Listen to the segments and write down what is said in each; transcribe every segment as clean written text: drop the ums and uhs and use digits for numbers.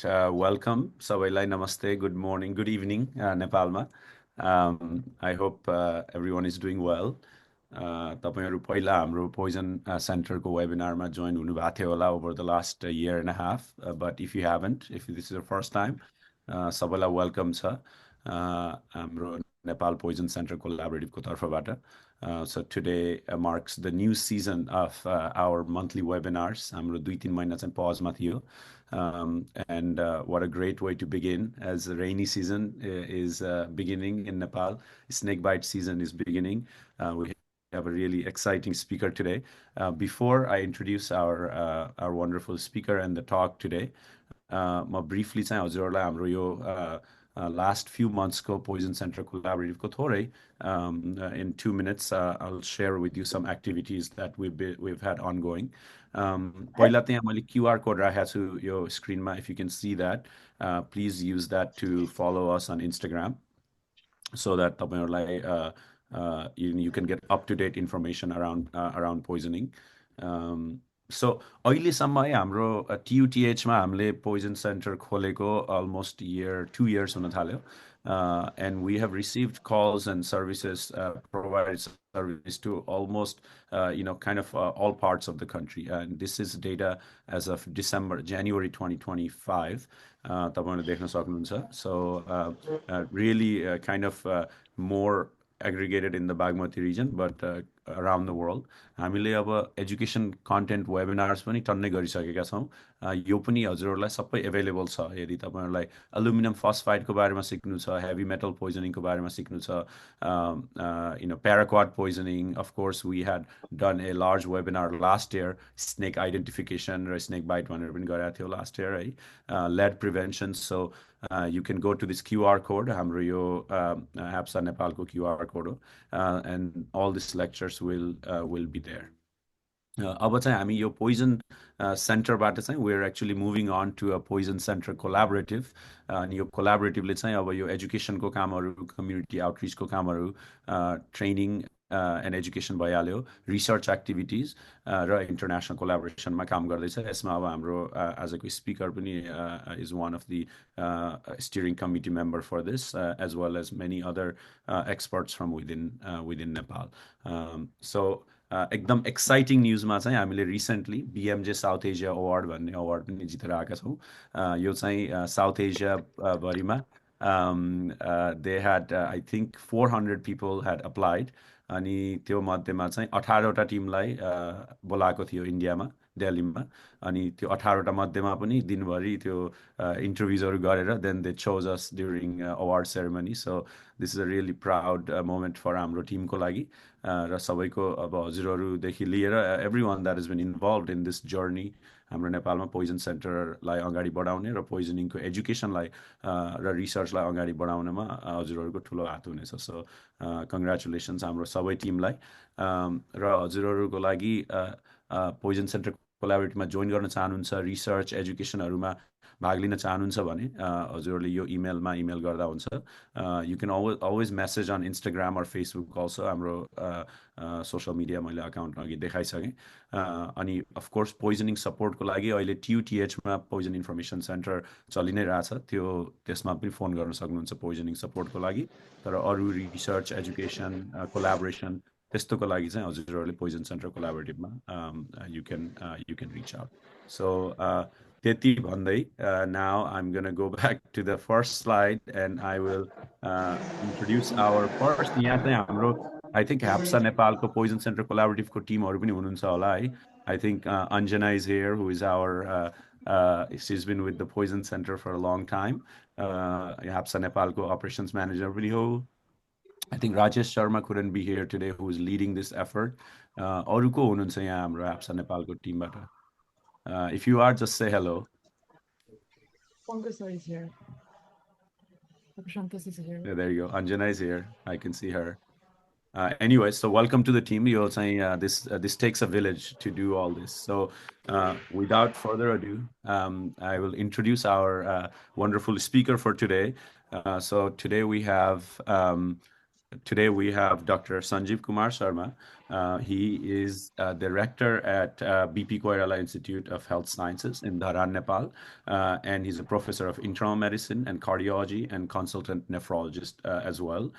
Welcome. Sabaiलाई namaste, good morning, good evening, Nepalमा. I hope everyone is doing well. तपाईहरु पहिला हाम्रो Poisson सेन्टरको वेबिनारमा join हुनुभएको थियो होला over the last year and a half. But if you haven't, if this is your first time, सबैलाई welcome छ हाम्रो Nepal Poison Center Collaborative को तर्फबाट. So today marks the new season of our monthly webinars. हाम्रो 2-3 महिना चाहिँ pause मा थियो. And what a great way to begin, as the rainy season is beginning in Nepal. Snakebite season is beginning. We have a really exciting speaker today. Before I introduce our wonderful speaker and the talk today, म briefly चाहिँ हजुरहरुलाई हाम्रो यो last few months को Poison Center Collaborative को थोरै in 2 minutes I'll share with you some activities that we've had ongoing. पहिला त्यहाँ मैले QR code राखेको छु यो screenमा. If you can see that, please use that to follow us on Instagram so that तपाईहरुलाई you can get up-to-date information around poisoning. So अहिलेसम्म है हाम्रो TUTH मा हामीले Poison Center खोलेको almost 2 years हुन थाल्यो. And we have received calls and services, provided service to almost, kind of all parts of the country. And this is data as of January 2025. तपाईहरुले देख्न सक्नुहुन्छ. So really kind of more aggregated in the Bagmati region, but around the world. हामीले अब education content webinars पनि टन्नै गरिसकेका छौं. यो पनि हजुरहरुलाई सबै available छ. यदि तपाईहरुलाई aluminum phosphide को बारेमा सिक्नु छ, heavy metal poisoning को बारेमा सिक्नु छ, paraquat poisoning. Of course, we had done a large webinar last year, snake identification raw snake bite भनेर पनि गरेका थियौ last year, है. Lead prevention. So you can go to this QR code, हाम्रो यो HAPSA Nepal को QR code हो, and all these lectures will be there. अब चाहिँ हामी यो पोइजन सेन्टरबाट चाहिँ we're actually moving on to a poison center collaborative. अनि यो कोलाबोरेटिभले चाहिँ अब यो एजुकेसनको कामहरु, कम्युनिटी आउटरीचको कामहरु, ट्रेनिङ and education भइहाल्यो, research activities र international collaborationमा काम गर्दैछ. यसमा अब हाम्रो आजको स्पिकर पनि is one of the steering committee member for this, as well as many other experts from within Nepal. So एकदम एक्साइटिङ न्यूजमा चाहिँ हामीले recently BMJ South Asia award भन्ने अवार्ड पनि जितेर आएका छौं. यो चाहिँ साउथ एसिया भरिमा they had I think 400 people had applied. अनि त्यो मध्येमा चाहिँ 18 वटा टिमलाई बोलाएको थियो इन्डियामा, दिल्लीमा. अनि त्यो 18 वटा मध्येमा पनि दिनभरि त्यो इन्टरभ्युजहरु गरेर then they chose us during award ceremony. So this is a really proud moment for हाम्रो टिमको लागि. र सबैको अब हजुरहरुदेखि लिएर everyone that has been involved in this journey हाम्रो नेपालमा पोइजन सेन्टरलाई अगाडि बढाउने र पोइजनिङको एजुकेसनलाई र रिसर्चलाई अगाडि बढाउनमा हजुरहरुको ठूलो हात हुनेछ. सो कंग्रेचुलेशन्स हाम्रो सबै टिमलाई. र हजुरहरुको लागि पोइजन सेन्टर कोलाबोरेटिभमा जोइन गर्न चाहनुहुन्छ, रिसर्च एजुकेसनहरुमा भाग लिन चाहनुहुन्छ भने हजुरहरुले यो इमेलमा इमेल गर्दा हुन्छ. You can always message on Instagram or Facebook also. हाम्रो सोशल मिडिया मैले अकाउन्ट अघि देखाइसके. अनि अफ कोर्स पोइजनिङ सपोर्टको लागि अहिले TUTH मा पोइजन इन्फर्मेसन सेन्टर चलि नै रहेछ. त्यसमा पनि फोन गर्न सक्नुहुन्छ पोइजनिङ सपोर्टको लागि. तर अरु रिसर्च एजुकेसन कोलाबोरेसन त्यस्तोको लागि चाहिँ हजुरहरुले पोइजन सेन्टर कोलाबोरेटिभमा you can reach out. So त्यति भन्दै now I'm going to go back to the first slide and I will introduce our first. यहाँ चाहिँ हाम्रो I think HAPSA नेपालको पोइजन सेन्टर कोलाबोरेटिभको टिमहरु पनि हुनुहुन्छ होला है. I think Anjana is here, who is our she's been with the poison center for a long time. HAPSA नेपालको operations manager पनि हो. I think Rajesh Sharma couldn't be here today, who is leading this effort. अरु को हुनुहुन्छ यहाँ हाम्रो HAPSA नेपालको टिमबाट? If you are, just say hello. Pankaj is here. Prashantas is here. Yeah, there you go. Anjana is here. I can see her. Anyway, so welcome to the team. You're saying this takes a village to do all this. So without further ado, I will introduce our wonderful speaker for today. So today we have Today we have Dr. Sanjib Kumar Sharma. He is director at BPKIHS Institute of Health Sciences in Dharan, Nepal, and he's a professor of internal medicine and cardiology and consultant nephrologist as well.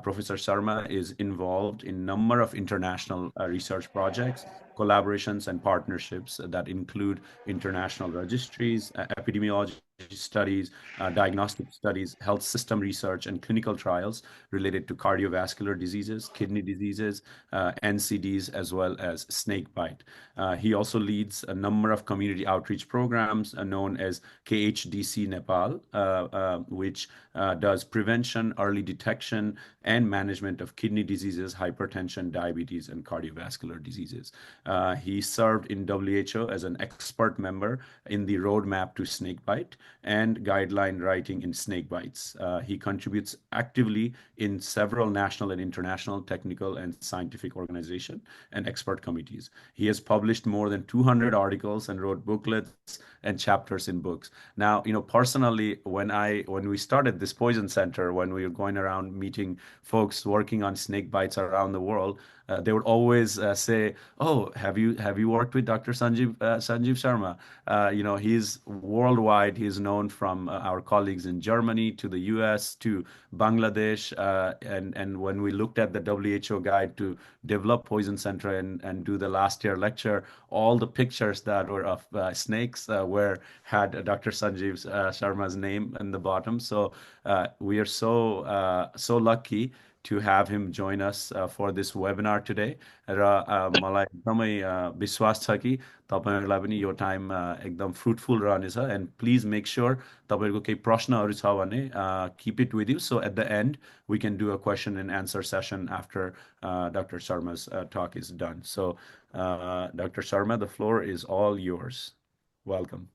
Professor Sharma is involved in a number of international research projects, collaborations, and partnerships that include international registries, epidemiology studies, diagnostic studies, health system research, and clinical trials related to cardiovascular diseases, kidney diseases, NCDs, as well as snakebite. He also leads a number of community outreach programs known as KHDC Nepal, which does prevention, early detection, and management of kidney diseases, hypertension, diabetes, and cardiovascular diseases. He served in WHO as an expert member in the roadmap to snakebite and guideline writing in snakebites. He contributes actively in several national and international technical and scientific organizations and expert committees. He has published more than 200 articles and wrote booklets and chapters in books. Now, personally, when we started this poison center, when we were going around meeting folks working on snake bites around the world, they would always say, "Oh, have you worked with Dr. Sanjib Sharma? He's worldwide. He's known from our colleagues in Germany to the U.S. to Bangladesh, and when we looked at the WHO guide to develop Poison Center and do the last year lecture, all the pictures that were of snakes were had Dr. Sanjeev Sharma's name in the bottom. So we are so lucky to have him join us for this webinar today. र मलाई एकदमै विश्वास छ कि तपाईँहरूलाई पनि यो time एकदम fruitful रहनेछ end please make sure तपाईँहरूको केही प्रश्नहरू छ भने keep it with you so at the end we can do a question and answer session after Dr. Sharma's talk is done. So, Dr. Sharma, the floor is all yours. Welcome.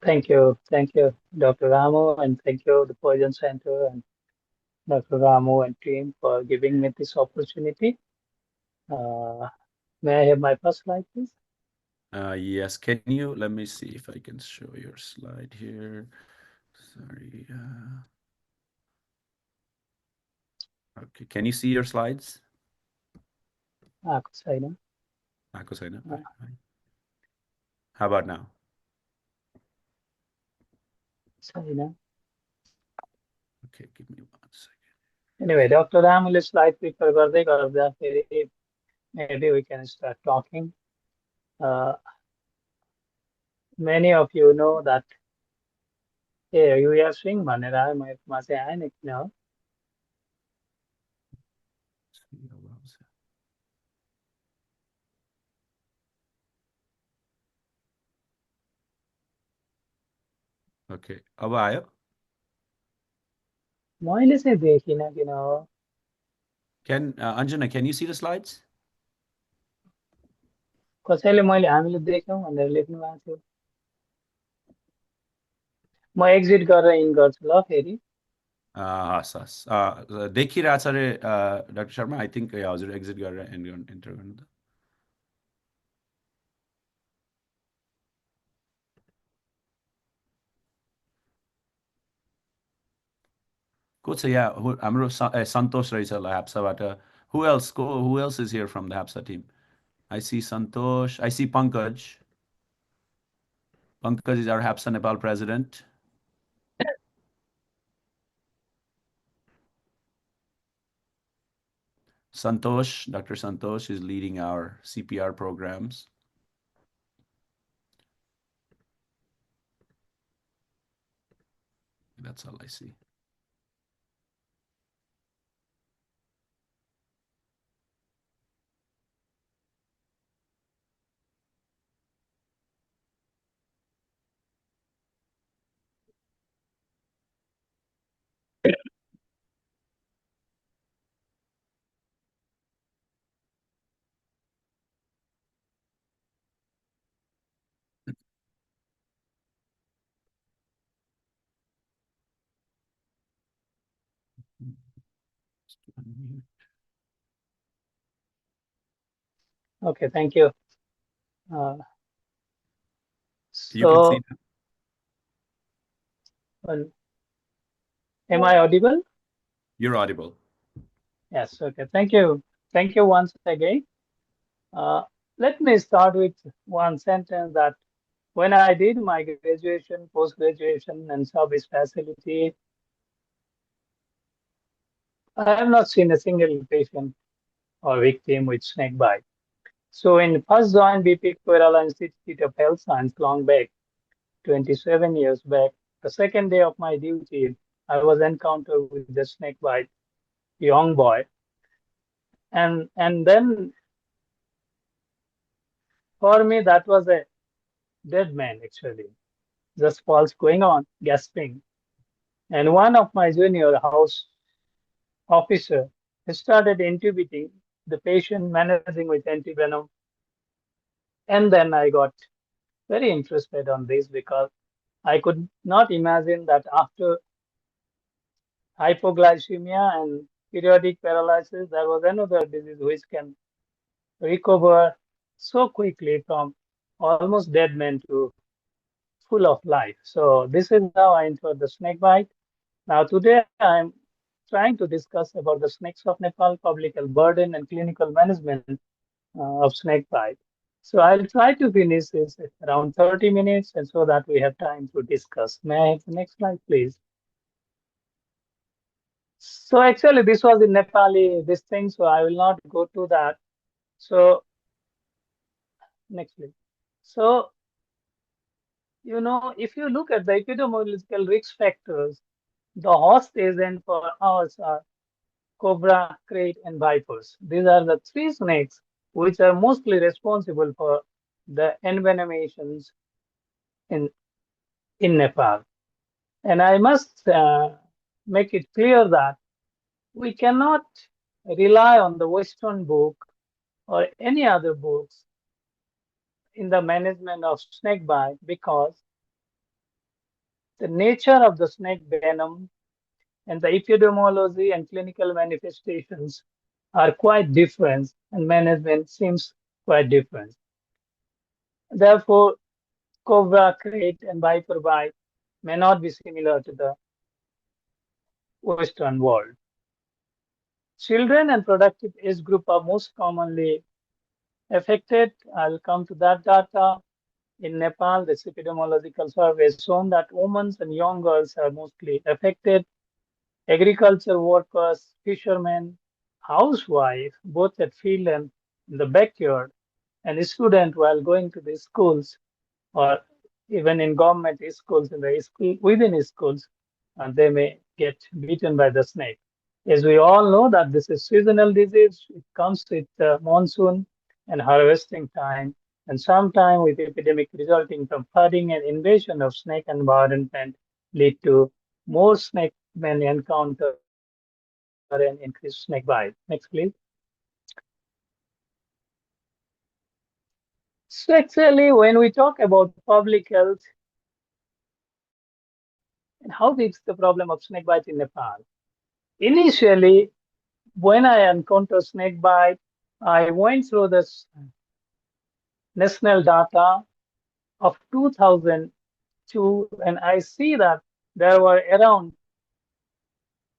Thank you. Thank you, Dr. Ramu, and thank you, the Poison Center and Dr. Ramu and team for giving me this opportunity. May I have my first slide, please? Yes, can you, let me see if I can show your slide here. Sorry. Okay, can you see your slides? आएको छैन. आएको छैन? How about now? छैन. Okay, give me 1 second. Anyway, Dr. Ramuले slide prepare गर्दै गर्दाखेरि maybe we can start talking. Many of you know that you are seeing भनेर म चाहिँ आएन किन हो. Okay, अब आयो? मैले चाहिँ देखिन किन हो. Anjana, can you see the slides? कसैले हामीले देख्यौँ भनेर लेख्नु भएको थियो. म एक्जिट गरेर इन गर्छु ल फेरि. हस् हस् देखिरहेछ अरे डाक्टर शर्मा आई थिङ्क हजुर एक्जिट गरेर इन्टर गर्नु त को छ यहाँ हाम्रो सन्तोष रहेछ ल ह्याप्साबाट who else is here from the HAPSA team? I see Santosh, I see Pankaj. Pankaj is our HAPSA Nepal president. Santosh, Dr. Santosh is leading our CPR programs. That's all I see. Okay, thank you. You can see now. Am I audible? You're audible. Yes, okay. Thank you. Thank you once again. Uh, Let me start with one sentence that when I did my graduation, post-graduation, and service facility, I have not seen a single patient or victim with snake bite. So in first joined BP Kerala Institute of Health Science long back, 27 years back, the second day of my duty, I was encountered with the snake bite, young boy, and then for me that was a dead man actually, just pulse going on, gasping. And one of my junior house officer started intubating the patient, managing with antivenom. And then I got very interested on this because I could not imagine that after hypoglycemia and periodic paralysis, there was another disease which can recover so quickly from almost dead man to full of life. So this is how I entered the snake bite. Now today I'm trying to discuss about the snakes of Nepal, public health burden and clinical management of snake bite. So I'll try to finish this around 30 minutes and so that we have time to discuss. May I have the next slide, please? So actually this was in Nepali, this thing, so I will not go to that. So next please. So, if you look at the epidemiological risk factors, the host agent for us are cobra, crate, and vipers. These are the three snakes which are mostly responsible for the envenomations in, in Nepal. And I must make it clear that we cannot rely on the Western book or any other books in the management of snake bite because the nature of the snake venom and the epidemiology and clinical manifestations are quite different and management seems quite different. Therefore, cobra, crate, and viper bite may not be similar to the Western world. Children and productive age group are most commonly affected. I'll come to that data. In Nepal, the epidemiological survey has shown that women and young girls are mostly affected. Agriculture workers, fishermen, housewives, both at field and in the backyard, and student while going to the schools or even in government schools, in the school within schools, and they may get bitten by the snake. As we all know that this is seasonal disease, it comes with monsoon and harvesting time, and sometime with epidemic resulting from flooding and invasion of snake environment lead to more snake men encounter and increased snake bite. Next, please. So actually, when we talk about public health and how big is the problem of snake bite in Nepal, initially, when I encountered snake bite, I went through this national data of 2002, and I see that there were around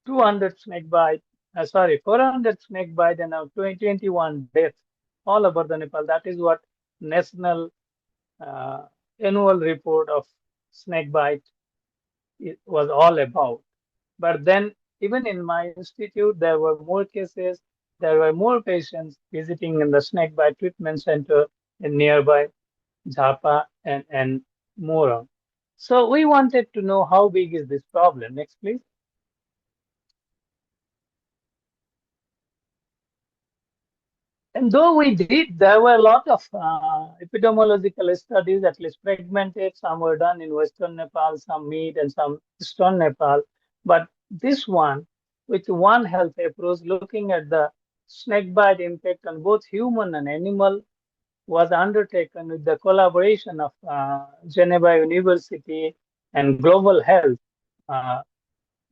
200 snake bite, 400 snake bite and now 21 deaths all over the Nepal. That is what national uh, annual report of snake bite was all about. But then, even in my institute, there were more cases. There were more patients visiting in the snakebite treatment center in nearby Jhapa and Mora. So we wanted to know how big is this problem. Next, please. And though we did, there were a lot of epidemiological studies, at least fragmented. Some were done in Western Nepal, some mid, and some Eastern Nepal. But this one, with One Health approach, looking at the snakebite impact on both human and animal, was undertaken with the collaboration of Geneva University and Global Health. Uh,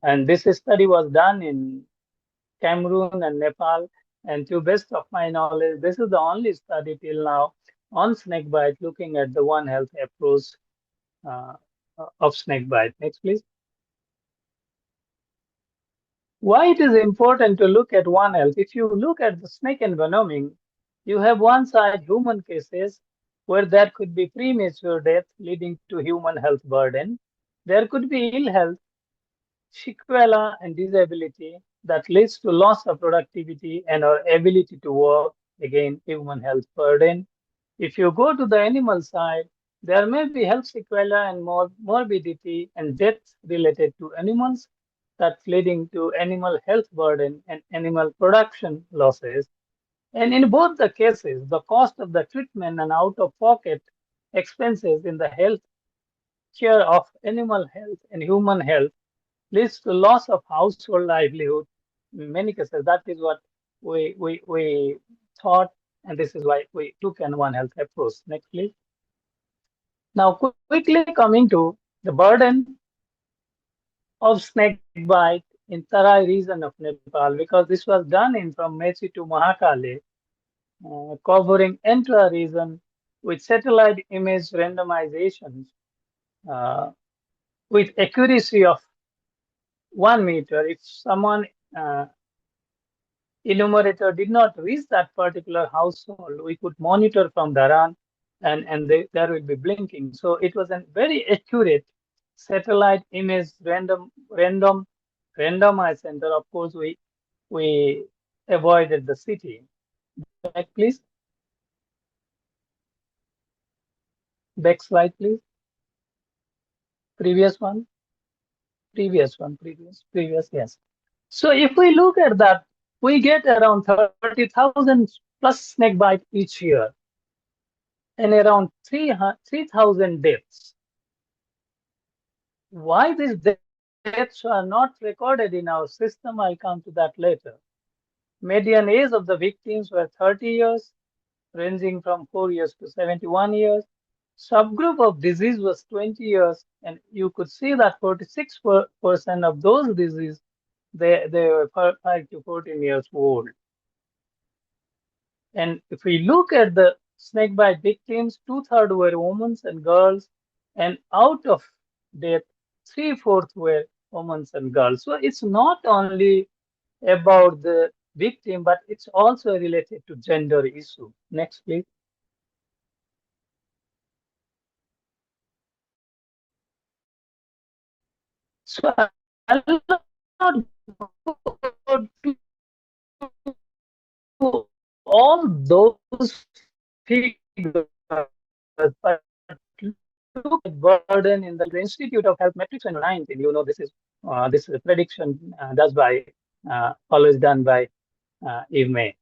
and this study was done in Cameroon and Nepal. And to best of my knowledge, this is the only study till now on snakebite looking at the One Health approach uh, of snakebite. Next, please. Why it is important to look at One Health? If you look at the snake envenoming, you have one side human cases where there could be premature death leading to human health burden. There could be ill health, sequela, and disability that leads to loss of productivity and our ability to work, again, human health burden. If you go to the animal side, there may be health sequela and morbidity and death related to animals that's leading to animal health burden and animal production losses. And in both the cases, the cost of the treatment and out-of-pocket expenses in the health care of animal health and human health leads to loss of household livelihood. In many cases, that is what we thought, and this is why we took an One Health approach. Next, please. Now, quickly coming to the burden of snake bite in Tarai region of Nepal, because this was done in from Mechi to Mahakale, covering entire region with satellite image randomizations uh, with accuracy of 1 meter. If someone enumerator did not reach that particular household, we could monitor from Dharan and there will be blinking. So it was a very accurate satellite image randomized center. Of course, we avoided the city. Back, please. Back slide, please. Previous one. Previous, yes. So if we look at that, we get around 30,000 plus snake bite each year and around 3,000 deaths. Why these deaths are not recorded in our system, I'll come to that later. Median age of the victims were 30 years, ranging from 4 years to 71 years. Subgroup of disease was 20 years, and you could see that 46% of those disease, they were 5 to 14 years old. And if we look at the snakebite victims, 2/3 were women and girls, and out of death, 3/4 were women and girls. So it's not only about the victim, but it's also related to gender issue. Next, please. So I'll not go to all those figures, but look at burden in the Institute of Health Metrics 2019. You know, this is a prediction always done by Eve May.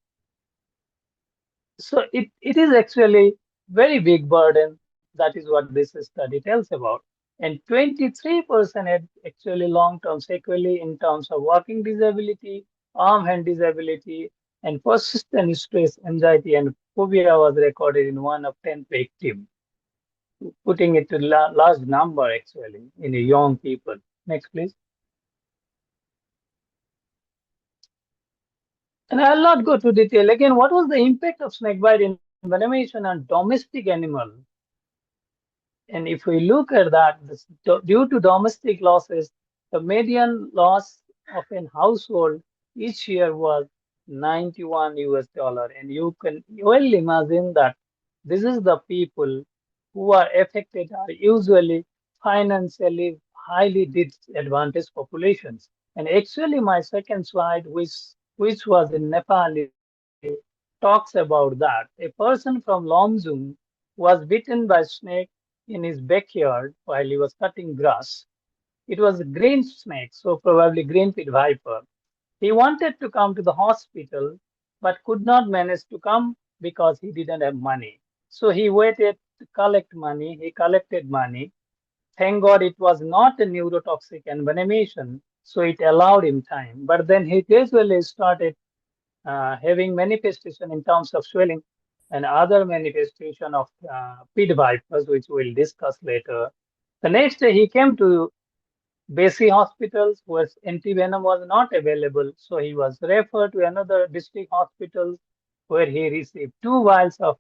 So it is actually very big burden. That is what this study tells about. And 23% had actually long-term sequelae in terms of walking disability, arm hand disability, and persistent stress, anxiety, and phobia was recorded in 1 of 10 victims, putting it to large number actually in young people. Next, please. And I'll not go to detail. Again, what was the impact of snakebite envenomation on domestic animal? And if we look at that, due to domestic losses, the median loss of a household each year was 91 US dollar. And you can well imagine that this is the people who are affected are usually financially highly disadvantaged populations. And actually, my second slide, which was in Nepali, talks about that. A person from Lomzung was bitten by snake in his backyard while he was cutting grass. It was a green snake, so probably green pit viper. He wanted to come to the hospital, but could not manage to come because he didn't have money. So he waited to collect money. He collected money. Thank God it was not a neurotoxic envenomation, so it allowed him time. But then he gradually started having manifestation in terms of swelling and other manifestation of pit vipers, which we'll discuss later. The next day he came to Basi hospitals where antivenom was not available, so he was referred to another district hospital where he received 2 vials of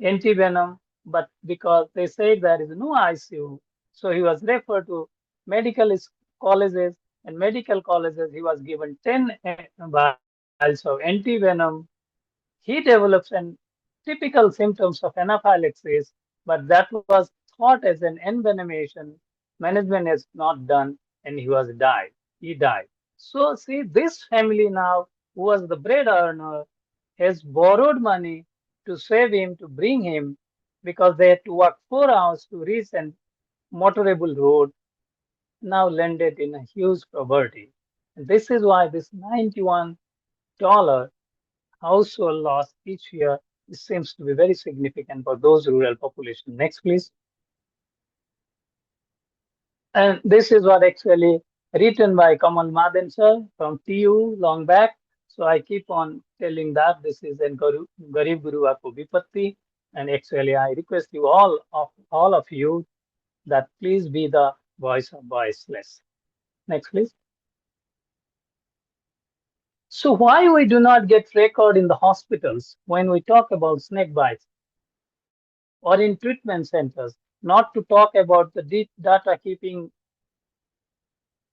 antivenom, but because they said there is no ICU, so he was referred to medical colleges in medical colleges, he was given 10 vials of antivenom. He develops an typical symptoms of anaphylaxis, but that was thought as an envenomation. Management is not done, and he was died. He died. So see, this family now, who was the bread earner, has borrowed money to save him, to bring him, because they had to walk 4 hours to reach an motorable road, now landed in a huge poverty. And this is why this $91 household loss each year seems to be very significant for those rural population. Next, please. And this is what actually written by Kamal Madan sir from TU long back. So I keep on telling that this is in Garib Guru Ako Vipatti. And actually I request you all of you that please be the voice of voiceless. Next, please. So why we do not get record in the hospitals when we talk about snake bites or in treatment centers, not to talk about the deep data keeping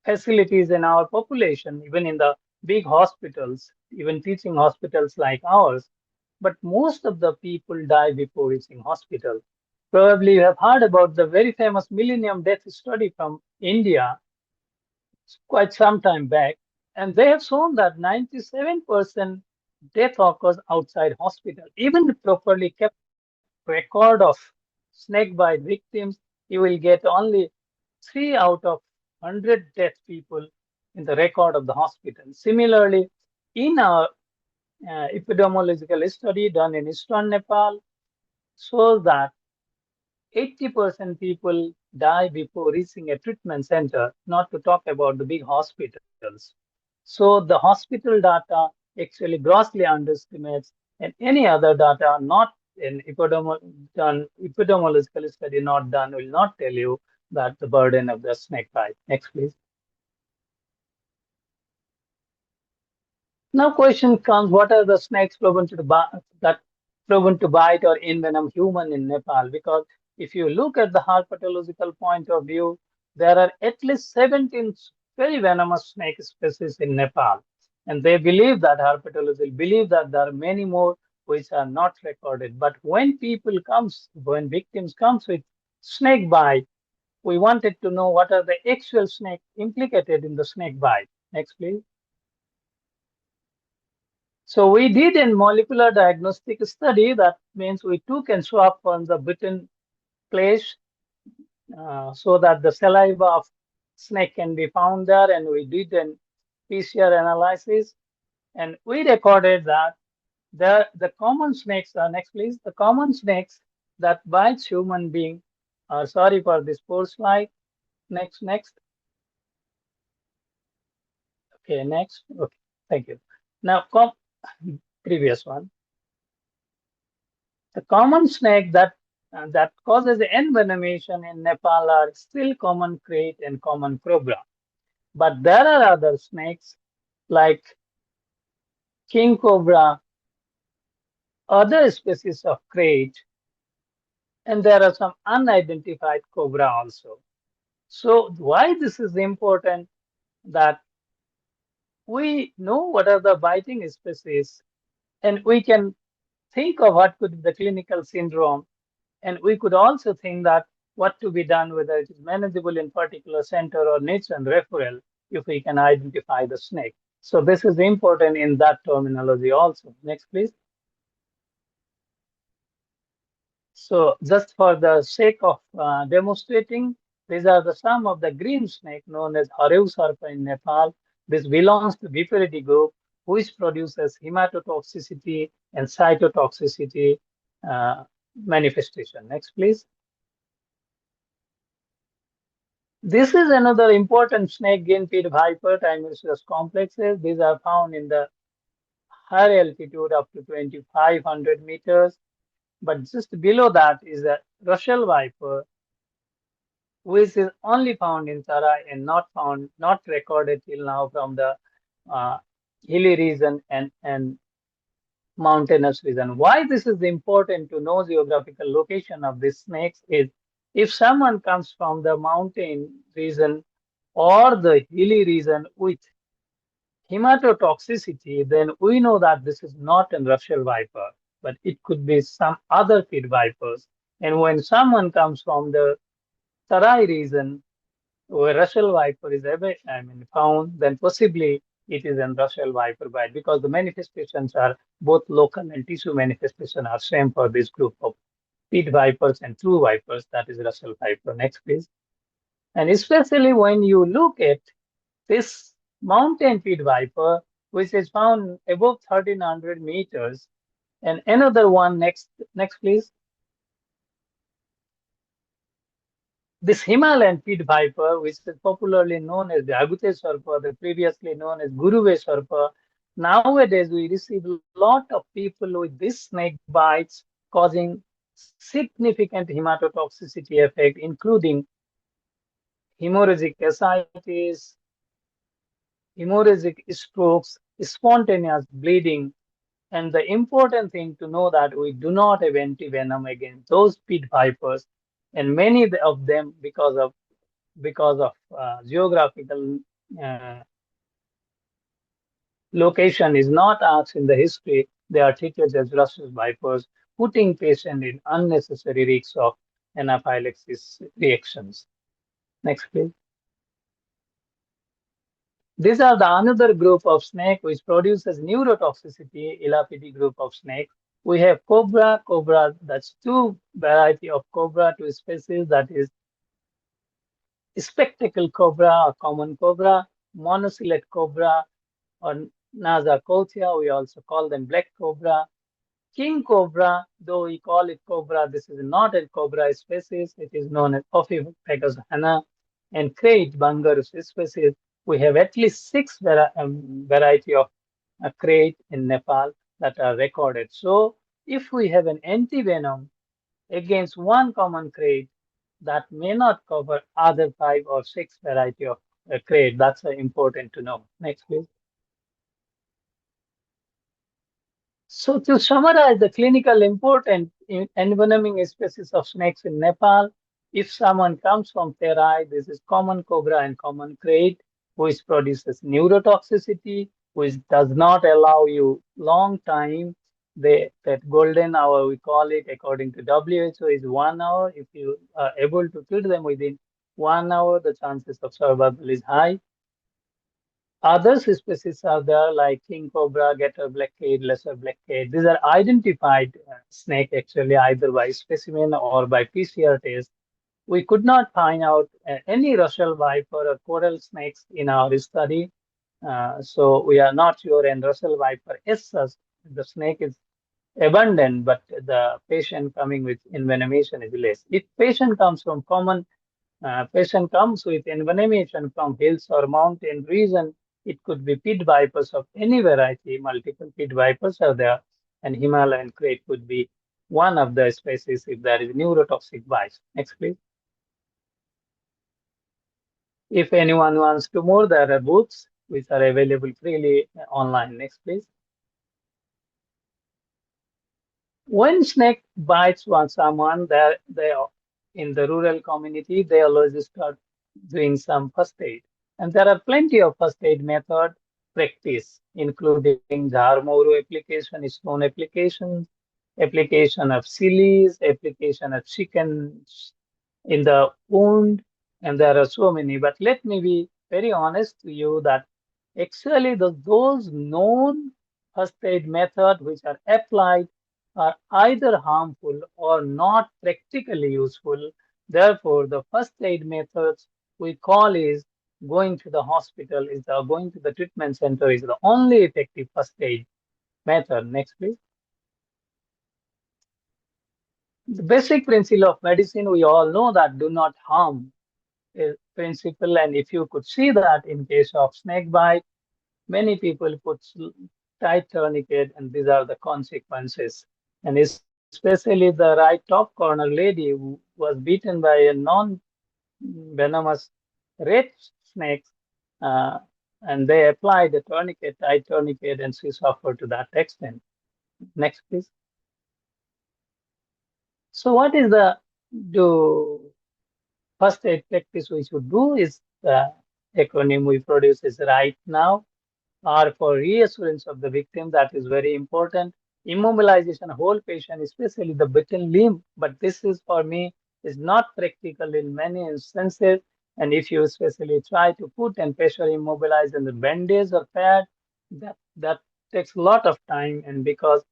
facilities in our population, even in the big hospitals, even teaching hospitals like ours. But most of the people die before reaching hospital. Probably you have heard about the very famous Millennium Death Study from India quite some time back, and they have shown that 97% death occurs outside hospital. Even the properly kept record of snake bite victims, you will get only 3 out of 100 dead people in the record of the hospital. Similarly, in our epidemiological study done in eastern Nepal, shows that 80% people die before reaching a treatment center, not to talk about the big hospitals. So the hospital data actually grossly underestimates, and any other data not in epidemiological study not done will not tell you that the burden of the snake bite. Next, please. Now question comes, what are the snakes proven to bite or envenom human in Nepal? Because if you look at the herpetological point of view, there are at least 17 very venomous snake species in Nepal. And they believe that herpetologists believe that there are many more which are not recorded. But when victims comes with snake bite, we wanted to know what are the actual snake implicated in the snake bite. Next, please. So we did a molecular diagnostic study. That means we took and swab on the bitten place so that the saliva of snake can be found there, and we did an PCR analysis, and we recorded that the common snakes are, next please, the common snakes that bites human being are, sorry for this poor slide. Next. Okay, next. Okay, thank you. Now, previous one. The common snake that causes envenomation in Nepal are still common krait and common cobra. But there are other snakes like king cobra, other species of krait, and there are some unidentified cobra also. So why this is important, that we know what are the biting species, and we can think of what could be the clinical syndrome. And we could also think that what to be done, whether it is manageable in particular center or needs and referral, if we can identify the snake. So this is important in that terminology also. Next, please. So just for the sake of demonstrating, these are some of the green snake known as Hareu Sarpa in Nepal. This belongs to Viperidae group, which produces hematotoxicity and cytotoxicity manifestation. Next, please. This is another important snake, Green-pit viper, Thymoereus complexes. These are found in the higher altitude up to 2,500 meters. But just below that is a Russell viper, which is only found in Tarai and not recorded till now from the uh, hilly region and mountainous region. Why this is important to know geographical location of these snakes is, if someone comes from the mountain region or the hilly region with hematotoxicity, then we know that this is not a Russell viper, but it could be some other pit vipers. And when someone comes from the Tarai region where Russell viper is found, then possibly it is a Russell viper bite because the manifestations are both local and tissue manifestation are same for this group of pit vipers and true vipers, that is Russell viper. Next, please. And especially when you look at this mountain pit viper, which is found above 1300 meters, and another one next please. This Himalayan pit viper, which is popularly known as the Agute Sharpa, the previously known as Guruve Sharpa, nowadays we receive a lot of people with these snake bites causing significant hematotoxicity effect, including hemorrhagic ascites, hemorrhagic strokes, spontaneous bleeding. And the important thing to know that we do not have anti-venom against those pit vipers, and many of them, because of geographical uh, location is not asked in the history, they are treated as Russell vipers, putting patient in unnecessary risks of anaphylaxis reactions. Next, please. These are the another group of snake which produces neurotoxicity, elapid group of snake. We have cobra, that's two variety of cobra, two species, that is spectacle cobra or common cobra, monocellate cobra or Nasa Cotia, we also call them black cobra. King cobra, though we call it cobra, this is not a cobra species. It is known as Ophiophagus hana. And crate Bangarus species. We have at least six variety of crate in Nepal that are recorded. So if we have an antivenom against one common crate, that may not cover other five or six variety of crate. That's important to know. Next, please. So to summarize the clinical important envenoming species of snakes in Nepal, if someone comes from Terai, this is common cobra and common crate, which produces neurotoxicity, which does not allow you long time. That golden hour, we call it, according to WHO, is 1 hour. If you are able to treat them within 1 hour, the chances of survival is high. Other species are there like king cobra, getter blackhead, lesser blackhead. These are identified snake actually either by specimen or by PCR test. We could not find out any Russell viper or coral snakes in our study. So we are not sure. And Russell viper is such, the snake is abundant, but the patient coming with envenomation is less. If patient comes with envenomation from hills or mountain region, it could be pit vipers of any variety. Multiple pit vipers are there, and Himalayan crate could be one of the species if there is neurotoxic bites. Next, please. If anyone wants to more, there are books which are available freely online. Next, please. When snake bites someone, they in the rural community, they always start doing some first aid. And there are plenty of first aid method practice, including Dharmoru application, stone application, application of chilies, application of chicken in the wound, and there are so many. But let me be very honest to you that actually those known first aid methods which are applied are either harmful or not practically useful. Therefore, the first aid methods we call is going to the hospital, going to the treatment center is the only effective first aid method. Next, please. The basic principle of medicine, we all know that do not harm principle. And if you could see that in case of snake bite, many people put tight tourniquet, and these are the consequences. And especially the right top corner lady who was beaten by a non-venomous red snake, uh, and they applied the tourniquet, tight tourniquet, and she suffered to that extent. Next, please. So what is the do first aid practice we should do is acronym we produce is right now, or for reassurance of the victim. That is very important. Immobilization whole patient, especially the bitten limb, but this is for me is not practical in many instances. And if you especially try to put and pressure immobilize in the bandage or pad, that takes a lot of time. And because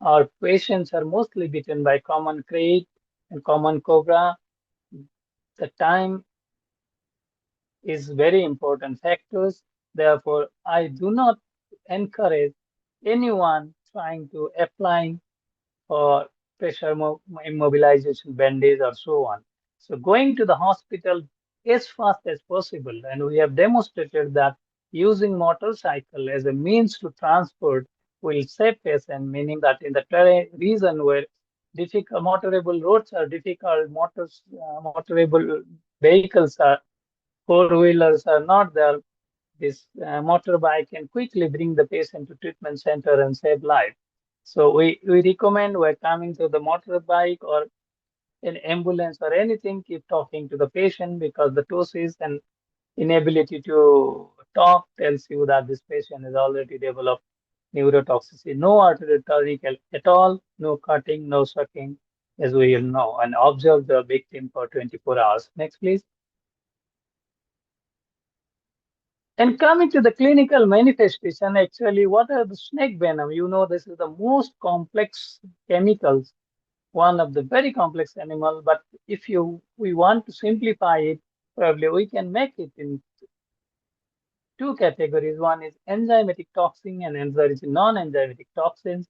our patients are mostly bitten by common crate and common cobra, the time is very important factors. Therefore, I do not encourage anyone trying to apply for pressure immobilization bandage or so on. So going to the hospital as fast as possible. And we have demonstrated that using motorcycle as a means to transport will save patient, meaning that in the terrain region where difficult motorable roads are difficult, motorable vehicles are four-wheelers are not there, this motorbike can quickly bring the patient to treatment center and save life. So we recommend we're coming to the motorbike or an ambulance or anything, keep talking to the patient because the ptosis and inability to talk tells you that this patient has already developed neurotoxicity. No arterial tourniquet at all, no cutting, no sucking, as we all know, and observe the victim for 24 hours. Next, please. And coming to the clinical manifestation, actually, what are the snake venom? You know, this is the most complex chemicals, one of the very complex animal. But if we want to simplify it, probably we can make it in two categories. One is enzymatic toxin and another is non-enzymatic toxins.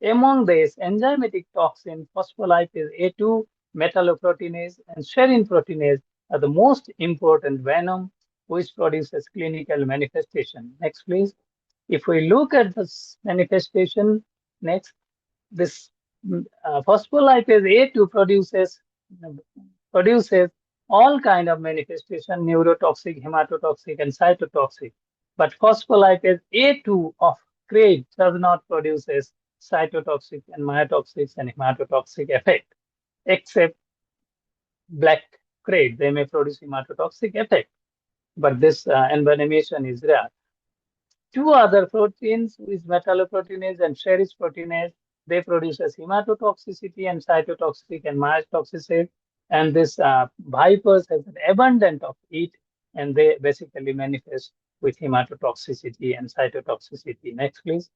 Among these, enzymatic toxin, phospholipase A2, metalloproteinase, and serine proteinase are the most important venom which produces clinical manifestation. Next, please. If we look at this manifestation, next, this phospholipase A2 produces all kind of manifestation, neurotoxic, hematotoxic, and cytotoxic. But phospholipase A2 of crate does not produce cytotoxic and myotoxic and hematotoxic effect, except black crate. They may produce hematotoxic effect, but this envenomation is rare. Two other proteins with metalloproteinase and serine proteinase, they produce hematotoxicity and cytotoxic and myotoxicity. And this vipers has an abundant of it, and they basically manifest with hematotoxicity and cytotoxicity. Next, please.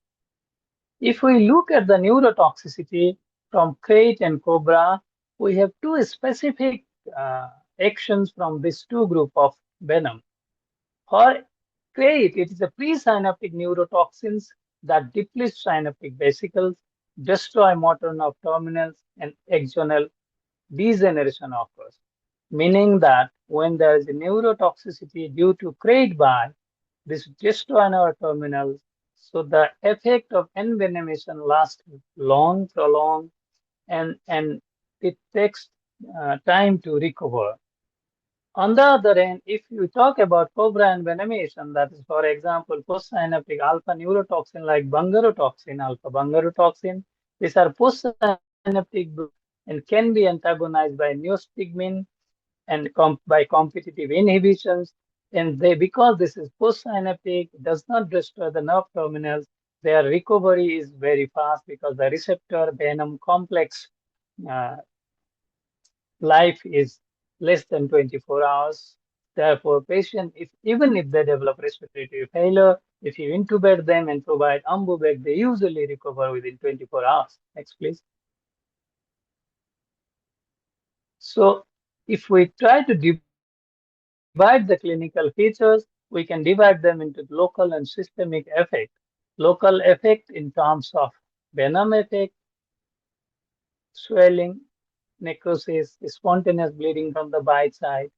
If we look at the neurotoxicity from crate and cobra, we have two specific uh, actions from these two group of venom. For crate, it is a presynaptic neurotoxins that deplete synaptic vesicles, destroy motor nerve terminals, and axonal degeneration occurs. Meaning that when there is a neurotoxicity due to crate bite, this destroy our terminals. So the effect of envenomation lasts long, prolonged, and it takes time to recover. On the other hand, if you talk about cobra envenomation, that is, for example, postsynaptic alpha neurotoxin like bungarotoxin, alpha bungarotoxin, these are postsynaptic and can be antagonized by neostigmine and by competitive inhibitions. And they, because this is postsynaptic, does not destroy the nerve terminals, their recovery is very fast because the receptor venom complex uh, life is less than 24 hours. Therefore, patient, if even if they develop respiratory failure, if you intubate them and provide Ambubec, they usually recover within 24 hours. Next, please. So if we try to divide the clinical features, we can divide them into local and systemic effect. Local effect in terms of venom effect, swelling, necrosis, spontaneous bleeding from the bite side,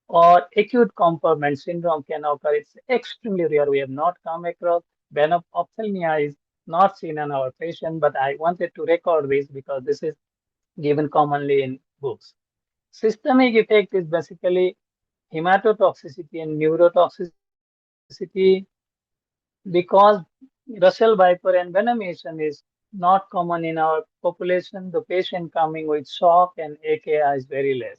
or acute compartment syndrome can occur. It's extremely rare. We have not come across. Ophthalmia is not seen in our patient, but I wanted to record this because this is given commonly in books. Systemic effect is basically hematotoxicity and neurotoxicity because Russell Viper envenomation is not common in our population. The patient coming with shock and AKI is very less.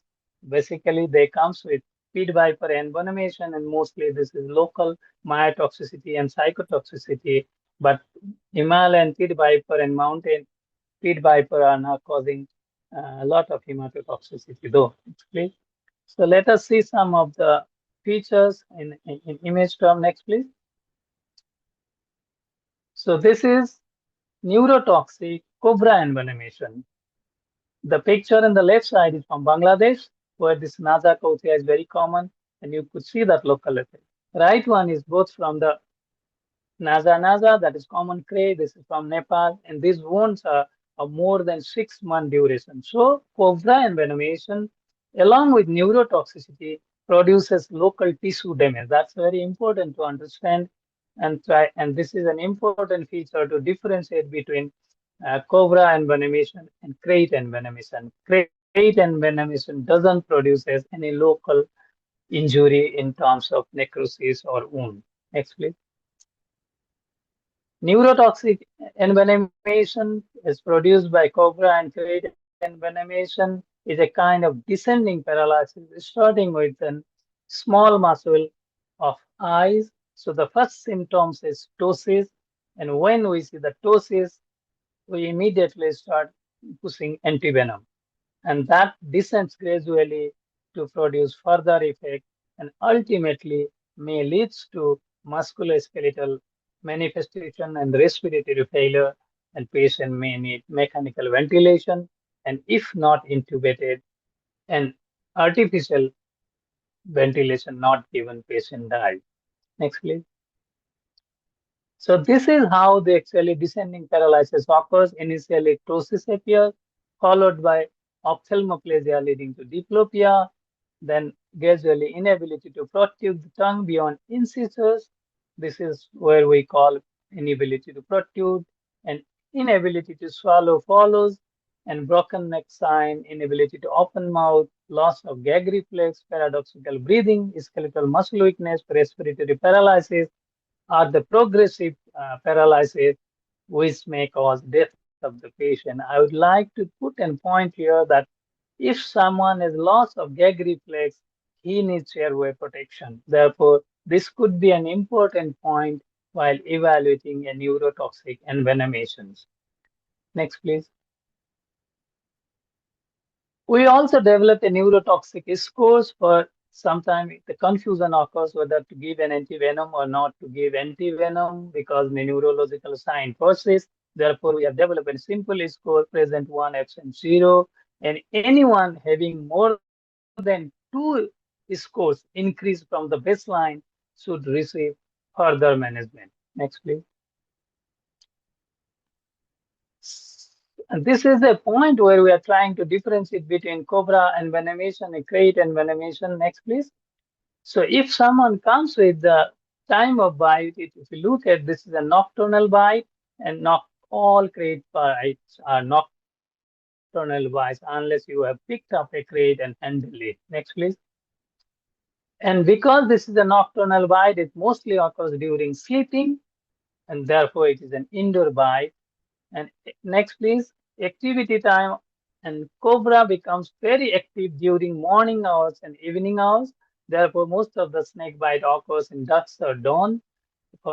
Basically, they comes with pit viper envenomation, and mostly this is local myotoxicity and psychotoxicity. But Himalayan pit viper and mountain pit viper are now causing a lot of hematotoxicity, though. Please. So let us see some of the features in image term. Next, please. So this is neurotoxic cobra envenomation. The picture on the left side is from Bangladesh, where this Naza Kautia is very common, and you could see that local effect. Right one is both from the Naza, that is common cray. This is from Nepal, and these wounds are of more than 6 month duration. So, cobra envenomation, along with neurotoxicity, produces local tissue damage. That's very important to understand and try. And this is an important feature to differentiate between cobra envenomation and crate envenomation. Crate envenomation doesn't produce any local injury in terms of necrosis or wound. Next, please. Neurotoxic envenomation is produced by cobra and crate envenomation is a kind of descending paralysis starting with a small muscle of eyes. So the first symptoms is ptosis, and when we see the ptosis, we immediately start pushing antivenom, and that descends gradually to produce further effect and ultimately may leads to musculoskeletal manifestation and respiratory failure, and patient may need mechanical ventilation, and if not intubated and artificial ventilation not given, patient dies. Next, please. So this is how the actually descending paralysis occurs. Initially, ptosis appears, followed by ophthalmoplegia leading to diplopia, then gradually inability to protrude the tongue beyond incisors. This is where we call inability to protrude, and inability to swallow follows, and broken neck sign, inability to open mouth, loss of gag reflex, paradoxical breathing, skeletal muscle weakness, respiratory paralysis, or the progressive paralysis, which may cause death of the patient. I would like to put a point here that if someone has loss of gag reflex, he needs airway protection. Therefore, this could be an important point while evaluating a neurotoxic envenomations. Next, please. We also developed a neurotoxic scores for sometimes the confusion occurs whether to give an antivenom or not to give antivenom because the neurological sign persists. Therefore, we have developed a simple score present 1, absent 0, and anyone having more than 2 scores increase from the baseline should receive further management. Next, please. And this is a point where we are trying to differentiate between cobra envenomation and crate envenomation. Next, please. So if someone comes with the time of bite, if you look at this is a nocturnal bite, and not all crate bites are nocturnal bites unless you have picked up a crate and handled it. Next, please. And because this is a nocturnal bite, it mostly occurs during sleeping, and therefore it is an indoor bite. And next, please, activity time. And cobra becomes very active during morning hours and evening hours. Therefore, most of the snake bite occurs in dusk or dawn.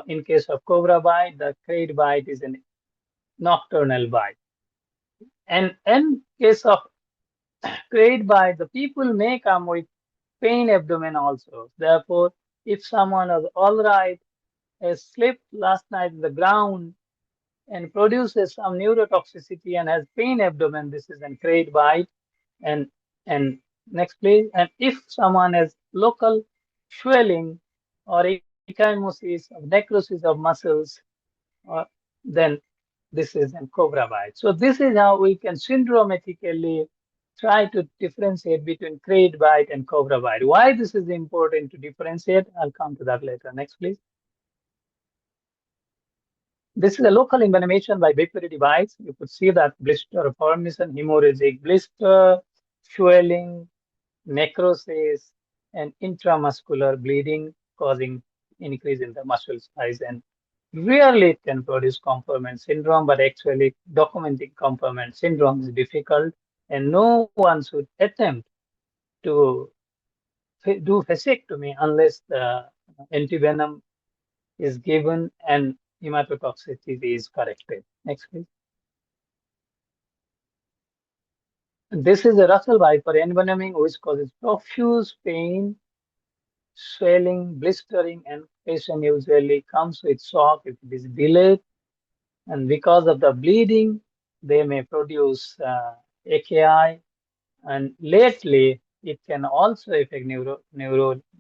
In case of cobra bite, the crate bite is a nocturnal bite. And in case of crate bite, the people may come with pain abdomen also. Therefore, if someone is all right, has slept last night in the ground, and produces some neurotoxicity and has pain abdomen, this is a crate bite. And next, please. And if someone has local swelling or ecchymosis of necrosis of muscles, then this is a cobra bite. So this is how we can syndromatically try to differentiate between crate bite and cobra bite. Why this is important to differentiate, I'll come to that later. Next, please. This is a local envenomation by bacteria device. You could see that blister formation, hemorrhagic blister, swelling, necrosis, and intramuscular bleeding causing increase in the muscle size. And rarely it can produce compartment syndrome, but actually documenting compartment syndrome is difficult, and no one should attempt to do vasectomy unless the antivenom is given and hematotoxicity is corrected. Next, please. This is a Russell Viper envenoming, which causes profuse pain, swelling, blistering, and patient usually comes with shock if it is delayed. And because of the bleeding, they may produce AKI. And lately, it can also affect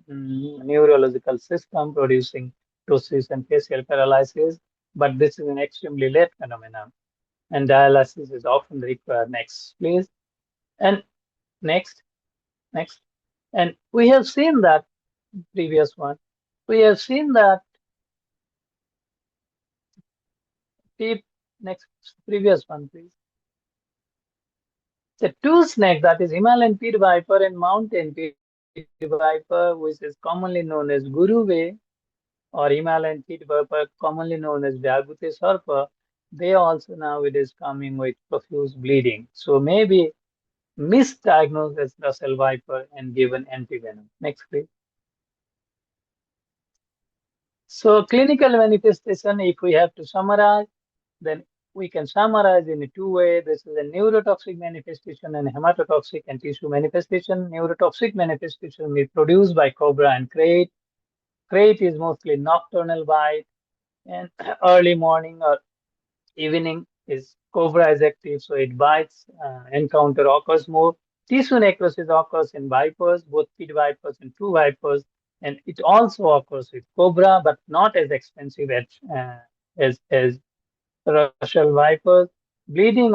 neurological system, producing ptosis and facial paralysis. But this is an extremely late phenomenon, and dialysis is often required. Next, please. And next, next. And we have seen that previous one. We have seen that next previous one, please. The two snake, that is Himalayan pit viper and mountain pit viper, which is commonly known as Guruve or Himalayan pit viper, commonly known as Vyagute Sarpa, they also now it is coming with profuse bleeding. So maybe misdiagnosed as Russell viper and given antivenom. Next, please. So clinical manifestation, if we have to summarize, then we can summarize in two ways. This is a neurotoxic manifestation and hematotoxic and tissue manifestation. Neurotoxic manifestation is produced by cobra and crate. Crate is mostly nocturnal bite, and early morning or evening is cobra is active, so it bites. Encounter occurs more. Tissue necrosis occurs in vipers, both pit vipers and true vipers, and it also occurs with cobra, but not as expensive as Russell vipers. Bleeding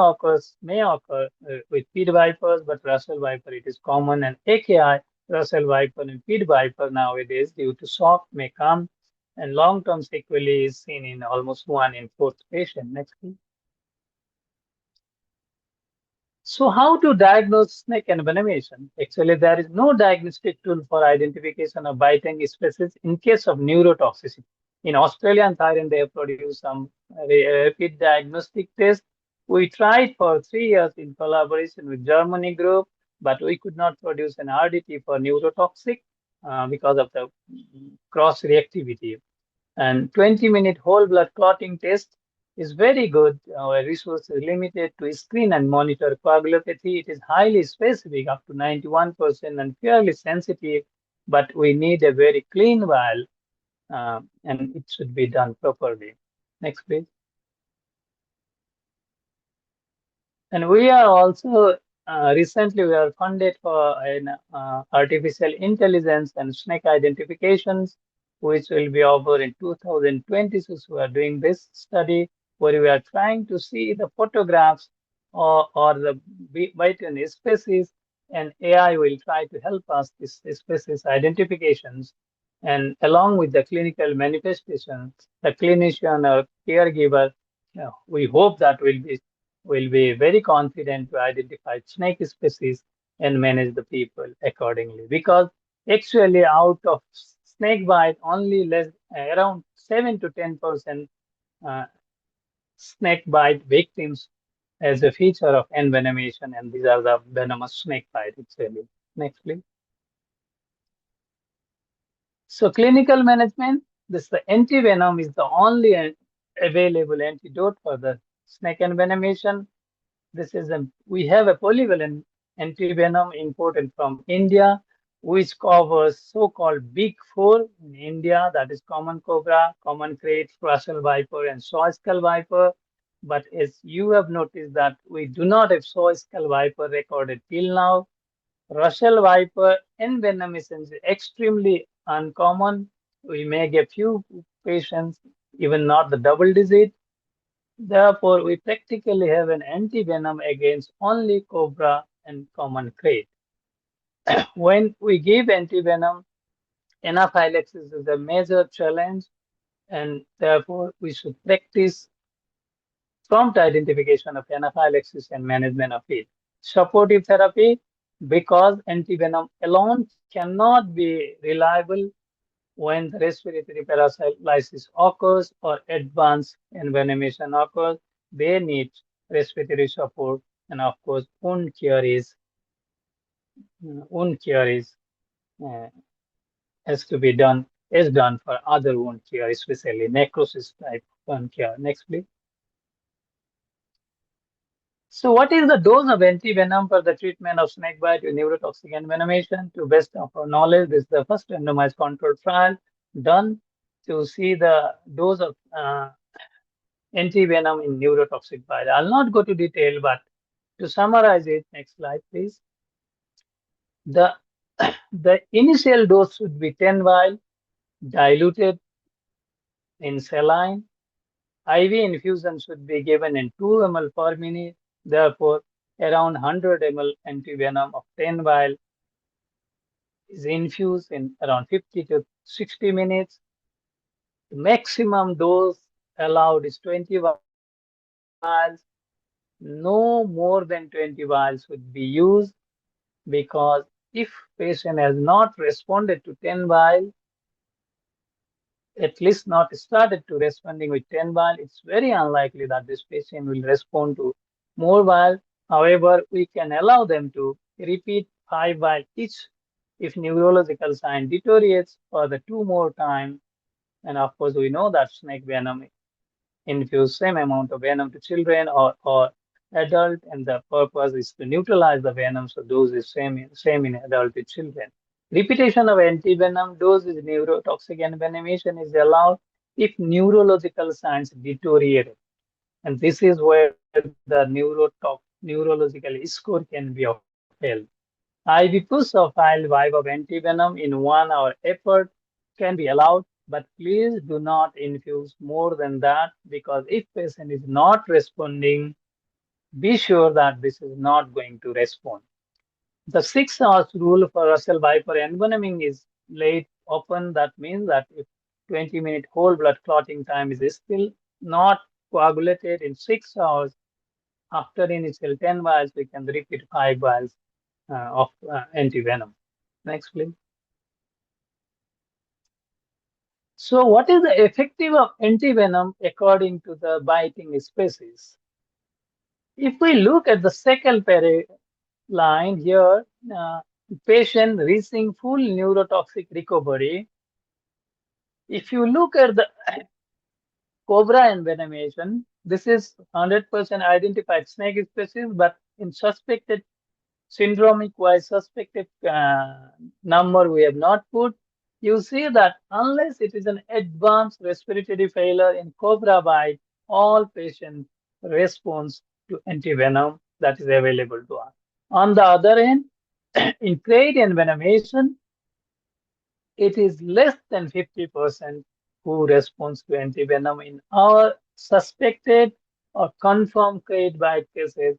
may occur with pit vipers, but Russell viper it is common, and AKI, Russell viper and pit viper nowadays due to shock may come, and long-term sequelae is seen in almost 1 in 4 patient. Next, please. So how to diagnose snake envenomation? Actually, there is no diagnostic tool for identification of biting species in case of neurotoxicity. In Australia and Thailand, they have produced some rapid diagnostic test. We tried for 3 years in collaboration with Germany group, but we could not produce an RDT for neurotoxic because of the cross reactivity. And 20-minute whole blood clotting test is very good. Our resource is limited to screen and monitor coagulopathy. It is highly specific, up to 91% and fairly sensitive, but we need a very clean vial and it should be done properly. Next, please. And we are also recently we are funded for an artificial intelligence and snake identifications, which will be over in 2026. We are doing this study where we are trying to see the photographs or the bitten species, and AI will try to help us this species identifications. And along with the clinical manifestation, the clinician or caregiver, we hope that will be very confident to identify snake species and manage the people accordingly. Because actually, out of snake bite, only around 7 to 10% uh, snake bite victims as a feature of envenomation, and these are the venomous snake bite actually. Next, please. So clinical management, the antivenom is the only available antidote for the snake envenomation. We have a polyvalent antivenom imported from India, which covers so-called big four in India, that is common cobra, common crate, Russell viper, and soy skull viper. But as you have noticed that we do not have soy skull viper recorded till now. Russell viper envenomation is extremely uncommon. We may get few patients, even not the double digit. Therefore, we practically have an antivenom against only cobra and common crate. When we give antivenom, anaphylaxis is a major challenge, and therefore we should practice prompt identification of anaphylaxis and management of it. Supportive therapy, because antivenom alone cannot be reliable when the respiratory paralysis occurs or advanced envenomation occurs, they need respiratory support. And of course, wound care is uh, has to be done, is done for other wound care, especially necrosis type wound care. Next, please. So, what is the dose of antivenom for the treatment of snakebite with neurotoxic envenomation? To best of our knowledge, this is the first randomized controlled trial done to see the dose of antivenom in neurotoxic bite. I'll not go to detail, but to summarize it, next slide, please. The the initial dose should be 10 vial diluted in saline. IV infusion should be given in 2 ml per minute. Therefore, around 100 ml antivenom of 10 vial is infused in around 50 to 60 minutes. The maximum dose allowed is 20 vials. No more than 20 vials would be used because if patient has not responded to 10 vial, at least not started to responding with 10 vial, it's very unlikely that this patient will respond to more vial. However, we can allow them to repeat 5 vial each if neurological sign deteriorates for the 2 more time. And of course, we know that snake venom infuse same amount of venom to children or adult, and the purpose is to neutralize the venom. So dose is same in adult with children. Repetition of antivenom dose is neurotoxic envenomation is allowed if neurological signs deteriorate. And this is where the neurological score can be of help. IV push of vial 5 of antivenom in 1 hour effort can be allowed, but please do not infuse more than that because if patient is not responding, be sure that this is not going to respond. The 6 hours rule for Russell Viper envenoming is laid open. That means that if 20-minute whole blood clotting time is still not coagulated in 6 hours, after initial 10 vials, we can repeat 5 vials of antivenom. Next, please. So, what is the effective of antivenom according to the biting species? If we look at the second line here, patient reaching full neurotoxic recovery. If you look at the cobra envenomation, this is 100% identified snake species, but in suspected syndromic wise suspected number we have not put. You see that unless it is an advanced respiratory failure in cobra bite, all patients response to antivenom that is available to us. On the other hand, in crate envenomation, it is less than 50% who responds to antivenom. In our suspected or confirmed crate bite cases,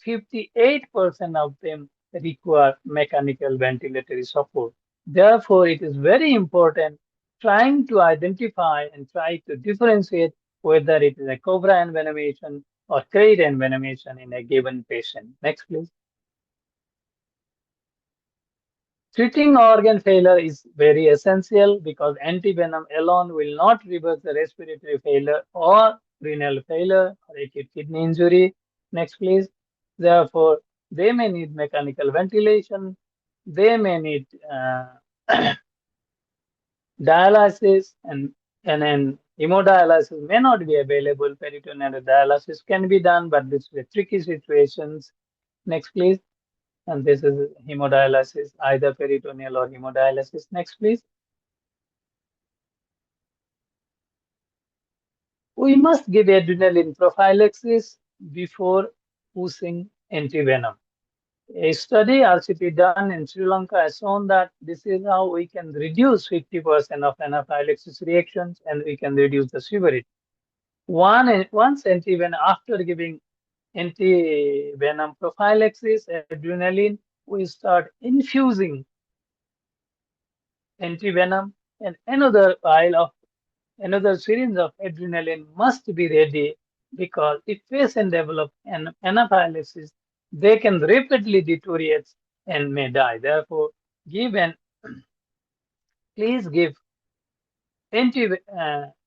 58% of them require mechanical ventilatory support. Therefore, it is very important trying to identify and try to differentiate whether it is a cobra envenomation or crate envenomation in a given patient. Next, please. Treating organ failure is very essential because antivenom alone will not reverse the respiratory failure or renal failure or acute kidney injury. Next, please. Therefore, they may need mechanical ventilation. They may need dialysis, and then hemodialysis may not be available. Peritoneal dialysis can be done, but this is a tricky situations. Next, please. And this is hemodialysis, either peritoneal or hemodialysis. Next, please. We must give adrenaline prophylaxis before pushing antivenom. A study RCT done in Sri Lanka has shown that this is how we can reduce 50% of anaphylaxis reactions and we can reduce the severity. Once antivenom, after giving antivenom prophylaxis, adrenaline, we start infusing antivenom, and another syringe of adrenaline must be ready because if patient develop an anaphylaxis, they can rapidly deteriorate and may die. Therefore, please give an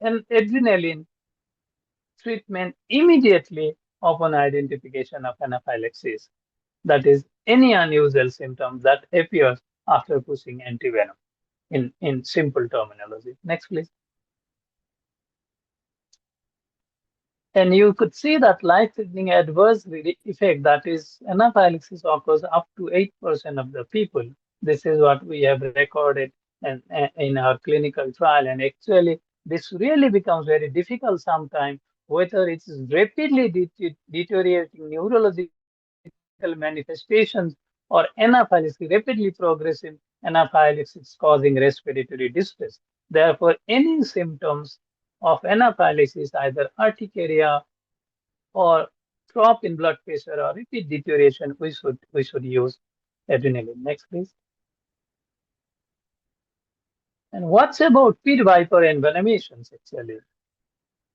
adrenaline treatment immediately upon identification of anaphylaxis. That is any unusual symptom that appears after pushing antivenom in simple terminology. Next, please. And you could see that life-threatening adverse effect, that is anaphylaxis, occurs up to 8% of the people. This is what we have recorded in our clinical trial. And actually, this really becomes very difficult sometimes, whether it is rapidly deteriorating neurological manifestations or anaphylaxis, rapidly progressive anaphylaxis causing respiratory distress. Therefore, any symptoms of anaphylaxis, either urticaria or drop in blood pressure or repeat deterioration, we should use adrenaline. Next, please. And what's about pit viper envenomations? Actually,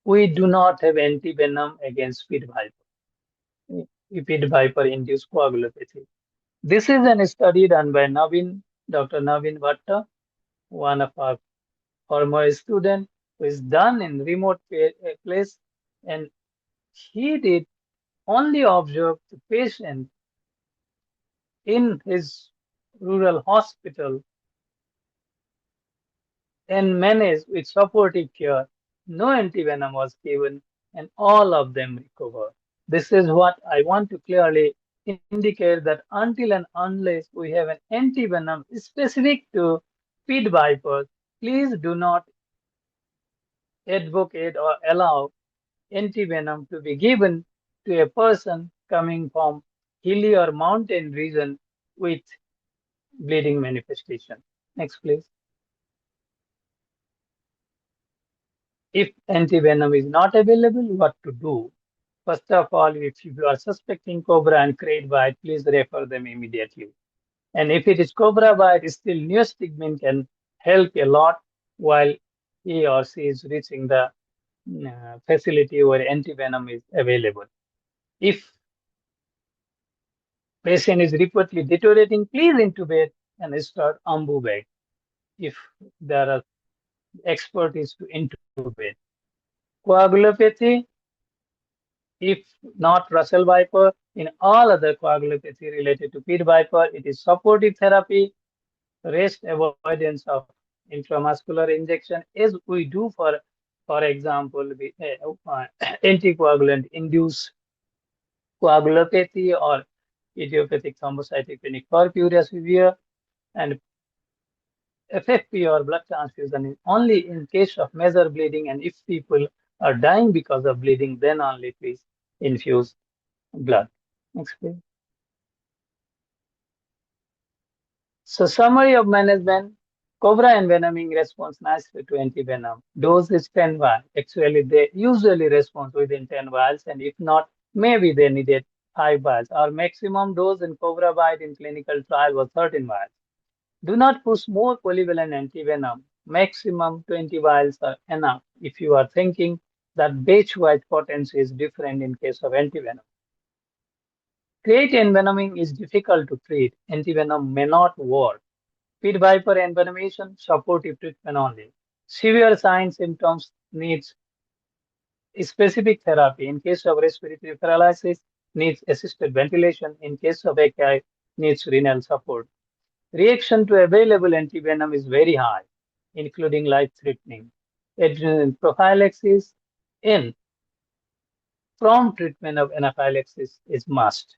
we do not have antivenom against pit viper. Pit viper induced coagulopathy. This is a study done by Dr. Navin Bhatta, one of our former student, who is done in remote place, and he did only observe the patient in his rural hospital and managed with supportive care. No antivenom was given, and all of them recovered. This is what I want to clearly indicate, that until and unless we have an antivenom specific to pit vipers, please do not advocate or allow antivenom to be given to a person coming from hilly or mountain region with bleeding manifestation. Next, please. If antivenom is not available, what to do? First of all, if you are suspecting cobra and crate bite, please refer them immediately. And if it is cobra bite, still neostigmine can help a lot while he or she is reaching the facility where antivenom is available. If patient is repeatedly deteriorating, please intubate and start ambu bag if there are expertise to intubate. Coagulopathy, if not Russell Viper, in all other coagulopathy related to pit viper, it is supportive therapy, rest avoidance of intramuscular injection, as we do for example, the anticoagulant induced coagulopathy or idiopathic thrombocytopenic purpura severe, and FFP or blood transfusion is only in case of major bleeding, and if people are dying because of bleeding, then only please infuse blood. Next, please. So summary of management, cobra envenoming response nicely to antivenom. Dose is 10 vials. Actually, they usually respond within 10 vials, and if not, maybe they needed 5 vials. Our maximum dose in cobra bite in clinical trial was 13 vials. Do not push more polyvalent antivenom. Maximum 20 vials are enough if you are thinking that batch-wide potency is different in case of antivenom. Crate envenoming is difficult to treat. Antivenom may not work. Pit viper envenomation, supportive treatment only. Severe signs, symptoms needs specific therapy. In case of respiratory paralysis, needs assisted ventilation. In case of AKI, needs renal support. Reaction to available antivenom is very high, including life-threatening. Adrenaline prophylaxis in prompt treatment of anaphylaxis is must.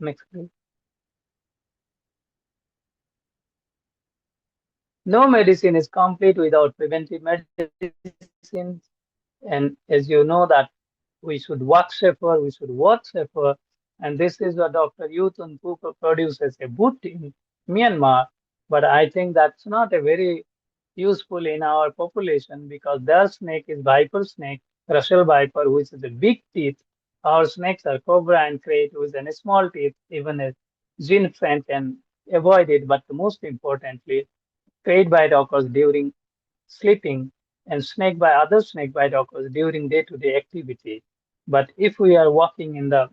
Next, please. No medicine is complete without preventive medicine. And as you know that we should walk safer, we should work safer. And this is what Dr. Yutun Puk produces a boot in Myanmar. But I think that's not a very useful in our population because their snake is viper snake, Russell viper, which is a big teeth. Our snakes are cobra and crate with a small teeth. Even a gene friend can avoid it. But most importantly, crate bite occurs during sleeping, and other snake bite occurs during day-to-day activity. But if we are walking in the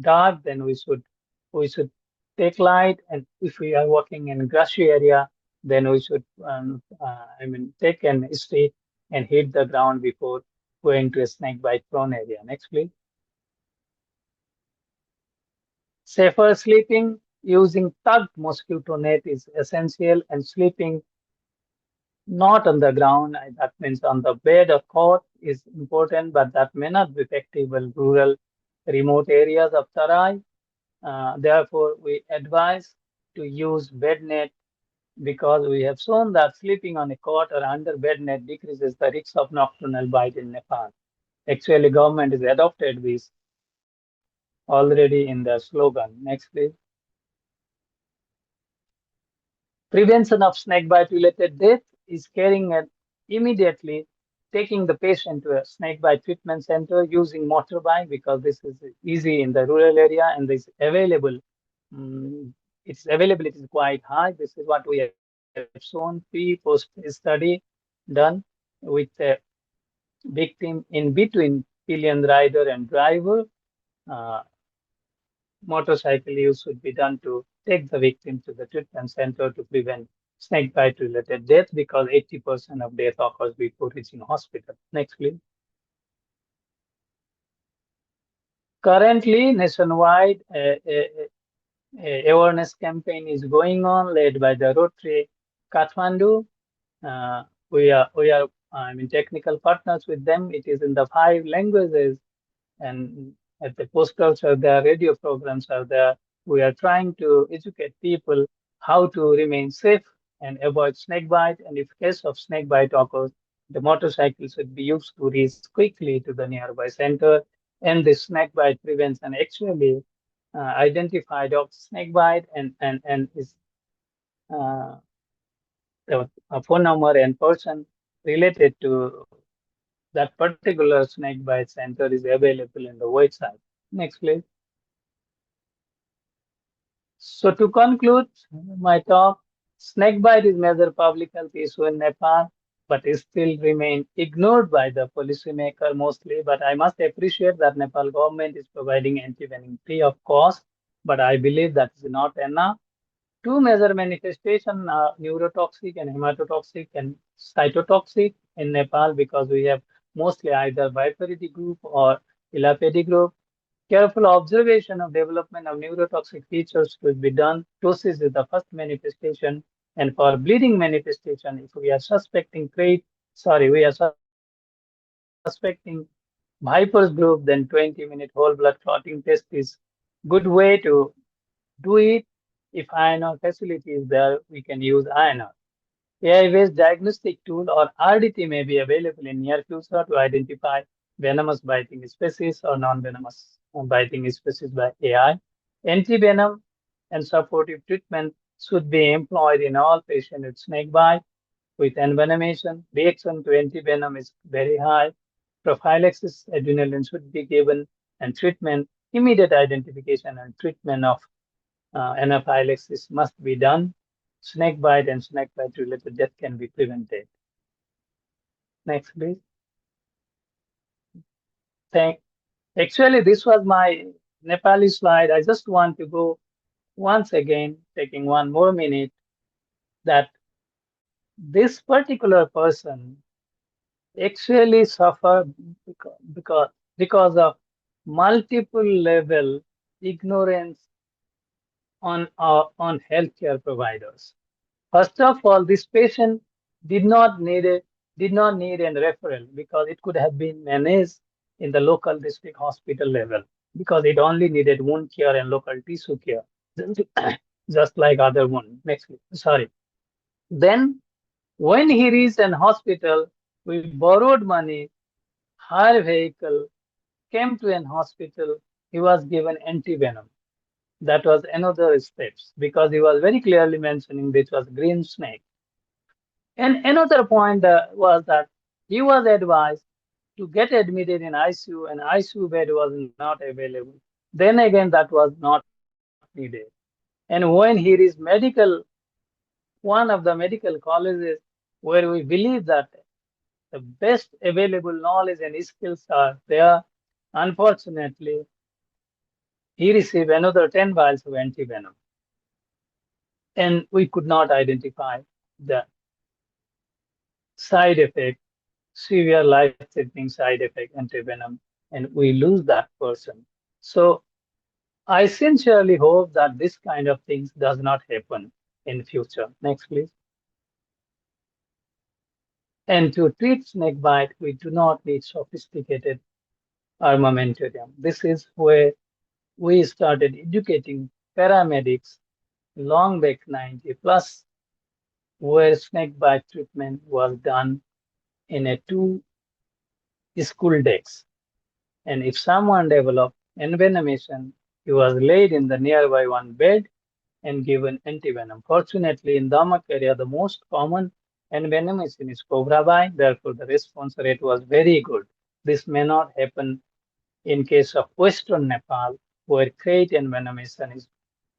dark, then we should take light, and if we are walking in grassy area, then we should take an stick and hit the ground before going to a snake bite prone area. Next, please. Safer sleeping. Using tugged mosquito net is essential, and sleeping not on the ground, that means on the bed or cot, is important, but that may not be effective in rural, remote areas of Tarai. Therefore, we advise to use bed net because we have shown that sleeping on a cot or under bed net decreases the risk of nocturnal bite in Nepal. Actually, government has adopted this already in their slogan. Next, please. Prevention of snakebite related death is carrying out immediately taking the patient to a snakebite treatment center using motorbike because this is easy in the rural area and this available. mm, its availability is quite high. This is what we have shown pre-post study done with the victim in between pillion rider and driver. Uh, Motorcycle use should be done to take the victim to the treatment center to prevent snake bite related death because 80% of death occurs before reaching hospital. Next, please. Currently, nationwide awareness campaign is going on, led by the Rotary Kathmandu. We are I mean technical partners with them. It is in the 5 languages, and at the posters are there, radio programs are there. We are trying to educate people how to remain safe and avoid snake bite. And if case of snake bite occurs, the motorcycle should be used to reach quickly to the nearby center. And the snake bite prevention actually identified of snake bite and is uh, the phone number and person related to that particular snake bite center is available in the website. Next, please. So to conclude my talk, snakebite is major public health issue in Nepal, but it still remain ignored by the policymaker mostly. But I must appreciate that Nepal government is providing antivenom free of cost, but I believe that is not enough. Two major manifestations are neurotoxic and hematotoxic and cytotoxic in Nepal because we have mostly either bipyridi group or elapedi group. Careful observation of development of neurotoxic features should be done. Ptosis is the first manifestation, and for bleeding manifestation, if we are suspecting we are suspecting Viper's group, then 20-minute whole blood clotting test is good way to do it. If INR facility is there, we can use INR. AI-based diagnostic tool or RDT may be available in near future to identify venomous biting species or non-venomous biting species by AI. Antivenom and supportive treatment should be employed in all patients with snake bite. With envenomation, reaction to antivenom is very high. Prophylaxis adrenaline should be given, and treatment, immediate identification and treatment of anaphylaxis must be done. Snake bite and snake bite related death can be prevented. Next, please. Thank. Actually, this was my Nepali slide. I just want to go once again, taking one more minute, that this particular person actually suffered because of multiple level ignorance on healthcare providers. First of all, this patient did not need a did not need a referral because it could have been managed in the local district hospital level because it only needed wound care and local tissue care, just just like other wound. Next, please. Sorry. Then, when he reached an hospital, we borrowed money, hired vehicle, came to an hospital. He was given antivenom. That was another steps because he was very clearly mentioning this was green snake. And another point was that he was advised to get admitted in ICU, and ICU bed was not available. Then again, that was not needed. And when he is one of the medical colleges where we believe that the best available knowledge and skills are there, unfortunately, he received another 10 vials of antivenom. And we could not identify the side effect, severe life-threatening side effect, antivenom, and we lose that person. So I sincerely hope that this kind of things does not happen in future. Next, please. And to treat snake bite, we do not need sophisticated armamentarium. This is where we started educating paramedics long back 90 plus, where snake bite treatment was done in a two school decks. And if someone developed envenomation, he was laid in the nearby one bed and given antivenom. Fortunately, in Damak area, the most common envenomation is cobra bite. Therefore, the response rate was very good. This may not happen in case of Western Nepal, where crate envenomation is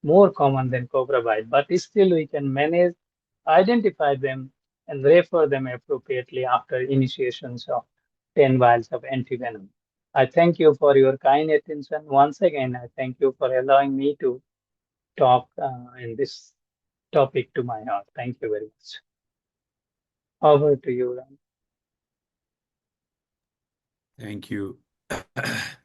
more common than cobra bite, but still we can manage, identify them, and refer them appropriately after initiations of 10 vials of antivenom. I thank you for your kind attention. Once again, I thank you for allowing me to talk in this topic to my heart. Thank you very much. Over to you, Ram. Thank you.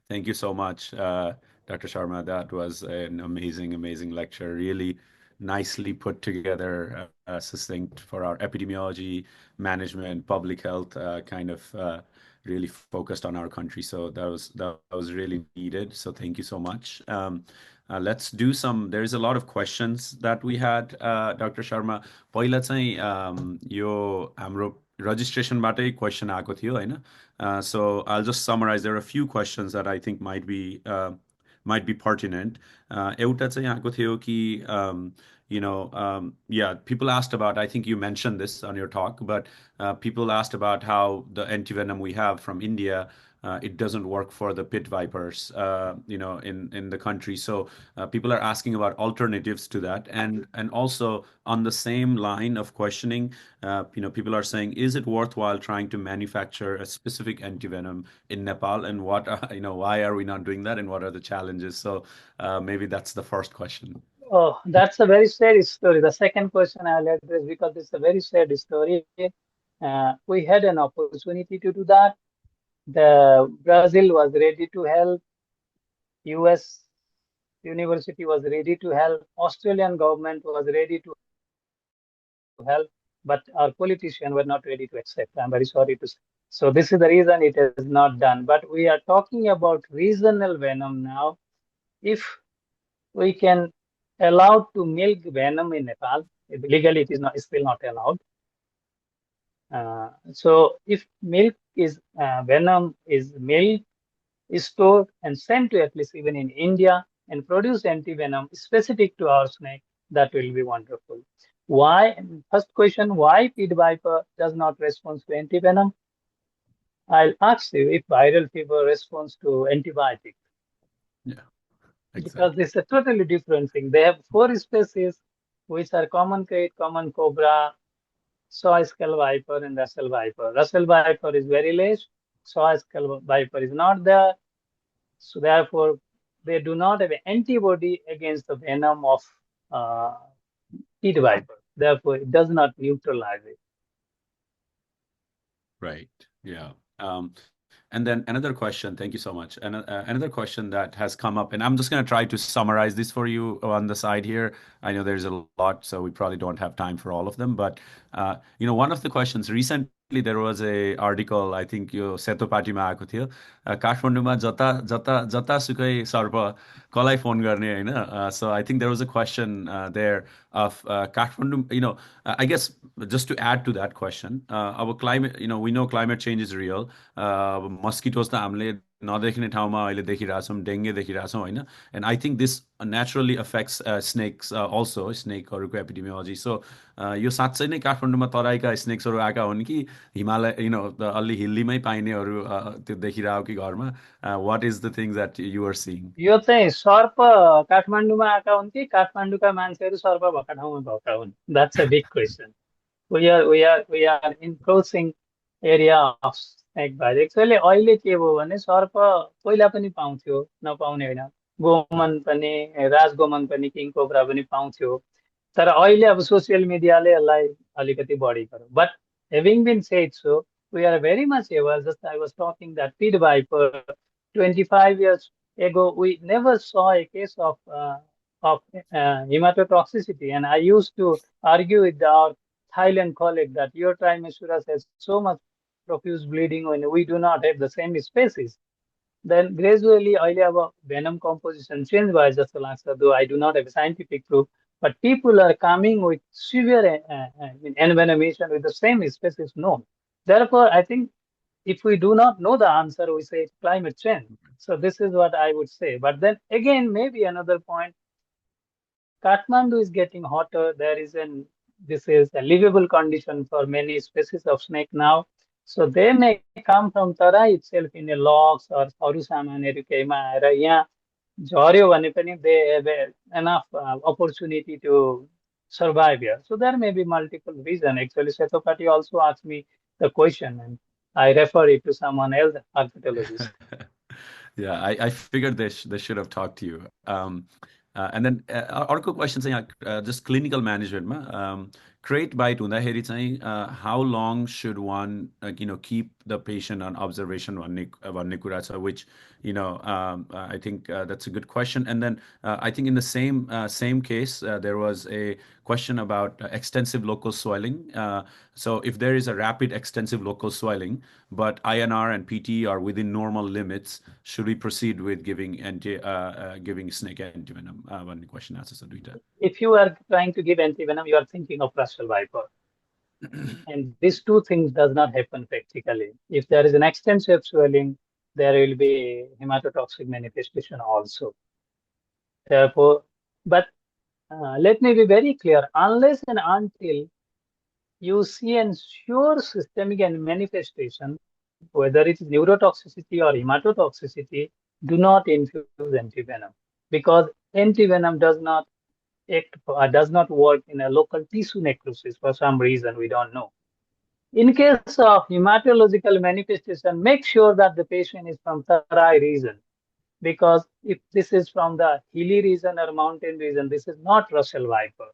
Thank you so much, Dr. Sharma. That was an amazing, amazing lecture. Really nicely put together, succinct for our epidemiology, management, public health kind of really focused on our country. So that was really needed. So thank you so much. Let's do some. There is a lot of questions that we had, Dr. Sharma. पहिला चाहिँ यो हाम्रो रजिस्ट्रेसनबाटै question आएको थियो होइन so I'll just summarize. There are a few questions that I think might be pertinent. एउटा चाहिँ आएको थियो कि yeah, people asked about, I think you mentioned this on your talk, but people asked about how the antivenom we have from India, it doesn't work for the pit vipers, in the country. So people are asking about alternatives to that, and also on the same line of questioning, people are saying, is it worthwhile trying to manufacture a specific antivenom in Nepal, and what, why are we not doing that, and what are the challenges? So maybe that's the first question. Oh, that's a very sad story. The second question I'll address because it's a very sad story. We had an opportunity to do that. The Brazil was ready to help. US university was ready to help. Australian government was ready to help, but our politicians were not ready to accept. I'm very sorry to say. So this is the reason it is not done. But we are talking about regional venom now. If we can allow to milk venom in Nepal, legally it is not still not allowed. So if milk is venom is milk is stored and sent to at least even in India and produce antivenom specific to our snake, that will be wonderful. Why? First question, why pit viper does not respond to antivenom? I'll ask you if viral fever responds to antibiotic. Yeah, Because exactly. this is a totally different thing. They have 4 species, which are common kite, common cobra, soy skull viper, and Russell viper. Russell viper is very less. Soy skull viper is not there. So therefore, they do not have an antibody against the venom of uh, pit viper. Therefore, it does not neutralize it. Right. Yeah. And then another question, thank you so much. And another question that has come up, and I'm just going to try to summarize this for you on the side here. I know there's a lot, so we probably don't have time for all of them. But one of the questions recently, there was a article, I think यो सेतोपाटीमा आएको थियो काठमाडौँमा जता जता जतासुकै सर्प कसलाई phone गर्ने होइन so I think there was a question there of Kathmandu, I guess just to add to that question, our climate, we know climate change is real. Mosquitoes त हामीले नदेखिने ठाउँमा अहिले देखिरहेछौँ डेङ्गे देखिरहेछौँ होइन and I think this naturally affects snakes also स्नेकहरूको epidemiology so यो साँच्चै नै काठमाडौँमा तराईका स्नेक्सहरू आएका हुन् कि हिमालय अलि हिल्लीमै पाइनेहरू त्यो देखिरहेको कि घरमा what is the things that you are seeing? यो चाहिँ सर्प काठमाडौँमा आएका हुन् कि काठमाडौँका मान्छेहरू सर्प भएका ठाउँमा भएका हुन्? That's a big question. We are encroaching area of snake bite. Actually, अहिले के भयो भने सर्प पहिला पनि पाउँथ्यो, नपाउने होइन. गोमन पनि, राजगोमन पनि, किङ कोब्रा पनि पाउँथ्यो. तर अहिले अब सोसियल मिडियाले यसलाई अलिकति बढी गर्यो. But having been said so, we are very much aware. Just I was talking that pit viper, 25 years ago, we never saw a case of hematotoxicity. And I used to argue with our Thailand colleague that your trimessurus has so much profuse bleeding when we do not have the same species. Then gradually, अहिले अब venom composition change भयो जस्तो लाग्छ, though I do not have scientific proof. But people are coming with severe envenomation with the same species known. Therefore, I think if we do not know the answer, we say it's climate change. So this is what I would say. But then again, maybe another point, Kathmandu is getting hotter. This is a livable condition for many species of snake now. So they may come from Tara itself in a logs or अरू सामानहरू केहीमा आएर यहाँ झर्यो भने पनि they have enough opportunity to survive here. So there may be multiple reasons. Actually, Setopati also asked me the question, and I refer it to someone else, herpetologist. Yeah, I figured they should have talked to you. And then अर्को question चाहिँ just clinical management मा crate bite हुँदाखेरि चाहिँ how long should one keep the patient on observation भन्ने कुरा छ, which I think that's a good question. And then I think in the same case there was a question about extensive local swelling. So if there is a rapid extensive local swelling, but INR and PT are within normal limits, should we proceed with giving snake antivenom? One question asks us duita. If you are trying to give antivenom, you are thinking of Russell Viper. And these two things does not happen practically. If there is an extensive swelling, there will be hematotoxic manifestation also. Therefore, but let me be very clear, unless and until you see a sure systemic manifestation, whether it is neurotoxicity or hematotoxicity, do not infuse antivenom, because antivenom does not work in a local tissue necrosis for some reason we don't know. In case of hematological manifestation, make sure that the patient is from Tarai region, because if this is from the hilly region or mountain region, this is not Russell Viper.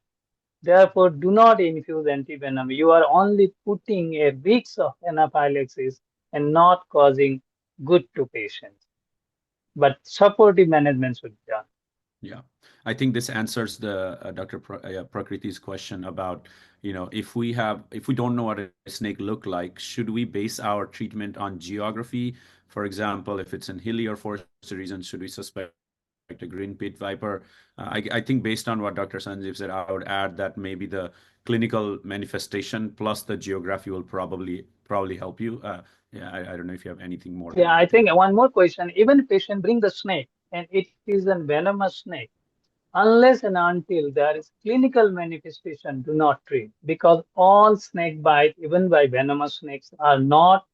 Therefore, do not infuse antivenom. You are only putting a risk of anaphylaxis and not causing good to patients. But supportive management should be done. Yeah, I think this answers the Dr. Prakriti's question about, if we don't know what a snake look like, should we base our treatment on geography? For example, if it's in hilly or forested regions, should we suspect a green pit viper? I think based on what Dr. Sanjib said, I would add that maybe the clinical manifestation plus the geography will probably help you. Yeah, I don't know if you have anything more. Yeah, I think one more question. Even patient bring the snake and it is a venomous snake, unless and until there is clinical manifestation, do not treat, because all snake bite, even by venomous snakes, are not,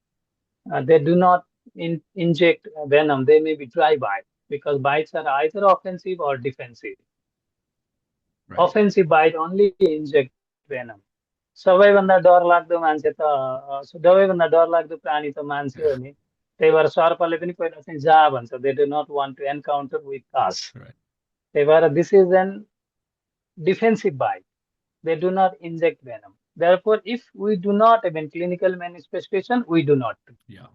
they do not inject venom. They may be dry bite, because bites are either offensive or defensive. Right. Offensive bite only inject venom. सबैभन्दा डरलाग्दो मान्छे त सबैभन्दा डरलाग्दो प्राणी त मान्छे हो नि, त्यही भएर सर्पले पनि पहिला चाहिँ जा भन्छ, they do not want to encounter with us. त्यही भएर this is an defensive bite. They do not inject venom. Therefore, if we do not have a clinical manifestation, we do not. Yeah.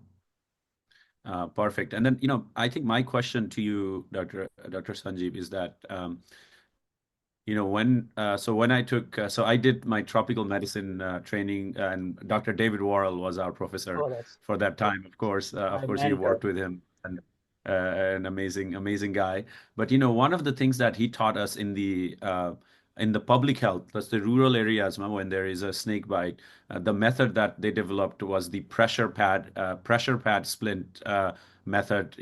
Perfect. And then, I think my question to you, Dr. Sanjib, is that, when I took, so I did my tropical medicine training, and Dr. David Worrell was our professor for that time. Of course, you worked with him, and an amazing guy. But one of the things that he taught us in the public health, that's the rural areas, when there is a snake bite, the method that they developed was the pressure pad splint method.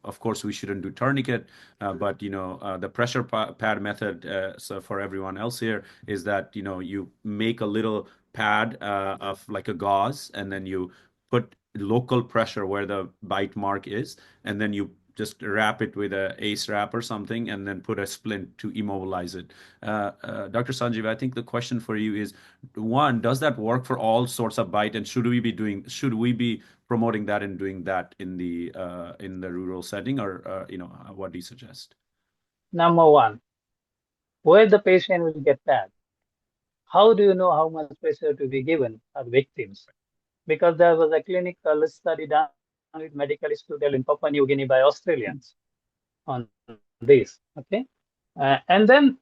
Of course, we shouldn't do tourniquet, but the pressure pad method. So for everyone else here, is that you make a little pad of like a gauze, and then you put local pressure where the bite mark is, and then you just wrap it with a ACE wrap or something, and then put a splint to immobilize it. Dr. Sanjeev, I think the question for you is, one, does that work for all sorts of bite, and should we be promoting that and doing that in the rural setting, or what do you suggest? Number one, where the patient will get that? How do you know how much pressure to be given are victims? Because there was a clinical study done with medical students in Papua New Guinea by Australians. on this. Okay, and then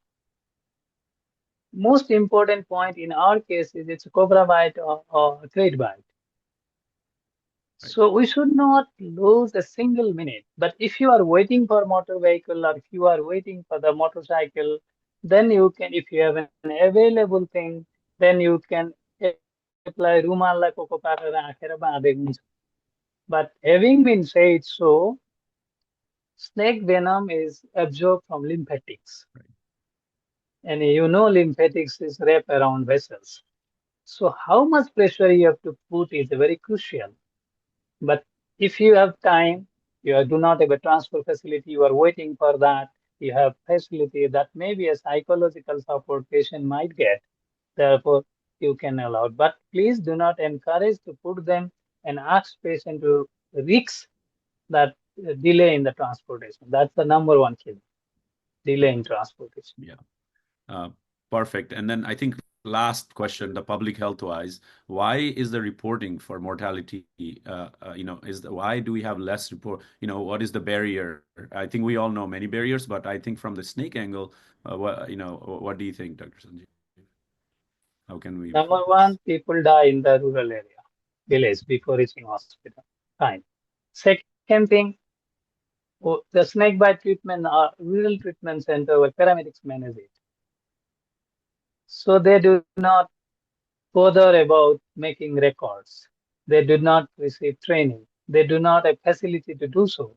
most important point in our case is it's a cobra bite or crate bite. Right. So we should not lose a single minute. But if you are waiting for motor vehicle or if you are waiting for the motorcycle, then you can, if you have an available thing, then you can apply rumal like coco pattern राखेर बाँधेको हुन्छ. But having been said so, snake venom is absorbed from lymphatics. Right. And you know lymphatics is wrapped around vessels. So how much pressure you have to put is very crucial. But if you have time, do not have a transfer facility, you are waiting for that, you have facility that maybe a psychological support patient might get, therefore you can allow. But please do not encourage to put them and ask patient to risk that delay in the transportation. That's the number one killer, delay in transportation. Yeah. Perfect. And then I think last question, the public health wise, why is the reporting for mortality, why do we have less report? What is the barrier? I think we all know many barriers, but I think from the snake angle, what do you think, Dr. Sanjib? How can we Number improve one, this? people die in the rural area, village before reaching hospital. Fine. Second thing, the snake bite treatment rural treatment center where paramedics manage it. So they do not bother about making records. They do not receive training. They do not have facility to do so.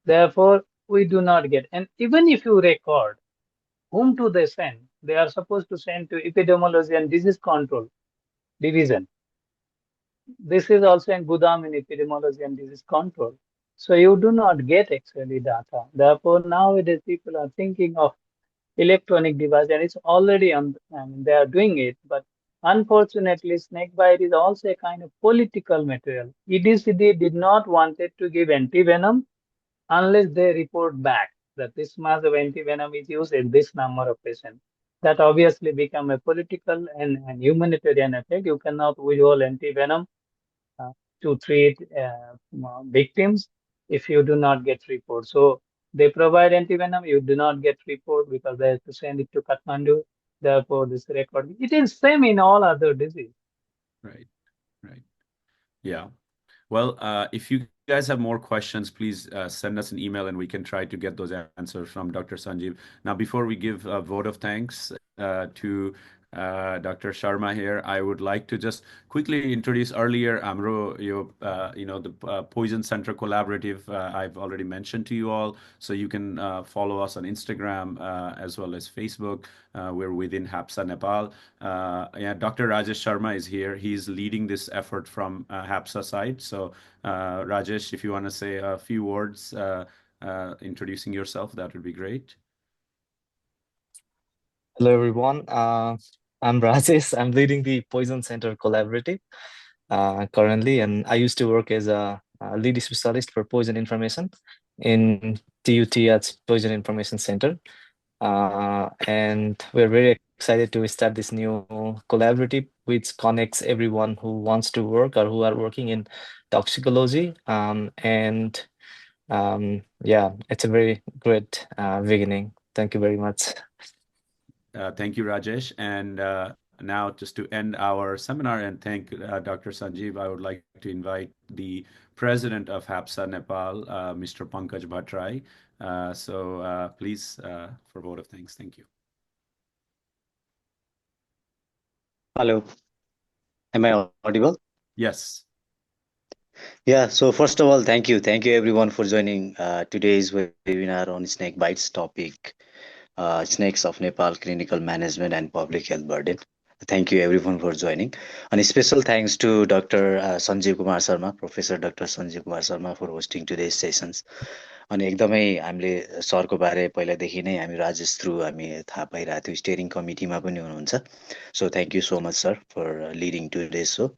Therefore, we do not get. And even if you record, whom do they send? They are supposed to send to epidemiology and disease control division. This is also in Gudam in epidemiology and disease control. So you do not get actually data. Therefore, nowadays people are thinking of electronic device and it's already on, I mean, they are doing it. But unfortunately, snakebite is also a kind of political material. EDCD did not wanted to give antivenom unless they report back that this much of antivenom is used in this number of patients. That obviously become a political and humanitarian effect. You cannot withhold antivenom uh, to treat victims if you do not get report. So they provide antivenom, you do not get report because they have to send it to Kathmandu. Therefore, this record, it is same in all other disease. Right, right. Yeah. Well, if you guys have more questions, please send us an email and we can try to get those answers from Dr. Sanjib. Now, before we give a vote of thanks to Dr. Sharma here, I would like to just quickly introduce earlier Amro, the Poison Center Collaborative. I've already mentioned to you all, so you can follow us on Instagram as well as Facebook. We're within HAPSA Nepal. Yeah, Dr. Rajesh Sharma is here. He's leading this effort from HAPSA side. So, Rajesh, if you want to say a few words introducing yourself, that would be great. Hello, everyone. I'm Rajesh. I'm leading the Poison Center Collaborative currently, and I used to work as a lead specialist for poison information in TUTH Poison Information Center. And we're very excited to start this new collaborative, which connects everyone who wants to work or who are working in toxicology. Yeah, it's a very great beginning. Thank you very much. Thank you, Rajesh. And now, just to end our seminar and thank Dr. Sanjeev, I would like to invite the president of HAPSA Nepal, Mr. Pankaj Bhattrai. So please, for vote of thanks. Thank you. Hello, am I audible? Yes. Yeah, so first of all, thank you. Thank you everyone for joining today's webinar on snake bites topic, snakes of Nepal, clinical management and public health burden. Thank you everyone for joining. And a special thanks to Dr. Sanjib Kumar Sharma, Professor Dr. Sanjib Kumar Sharma for hosting today's sessions. अनि एकदमै हामीले सरको बारे पहिलादेखि नै हामी Rajesh through हामी थाहा पाइरहेको थियो स्टियरिङ कमिटीमा पनि हुनुहुन्छ so thank you so much sir for leading today so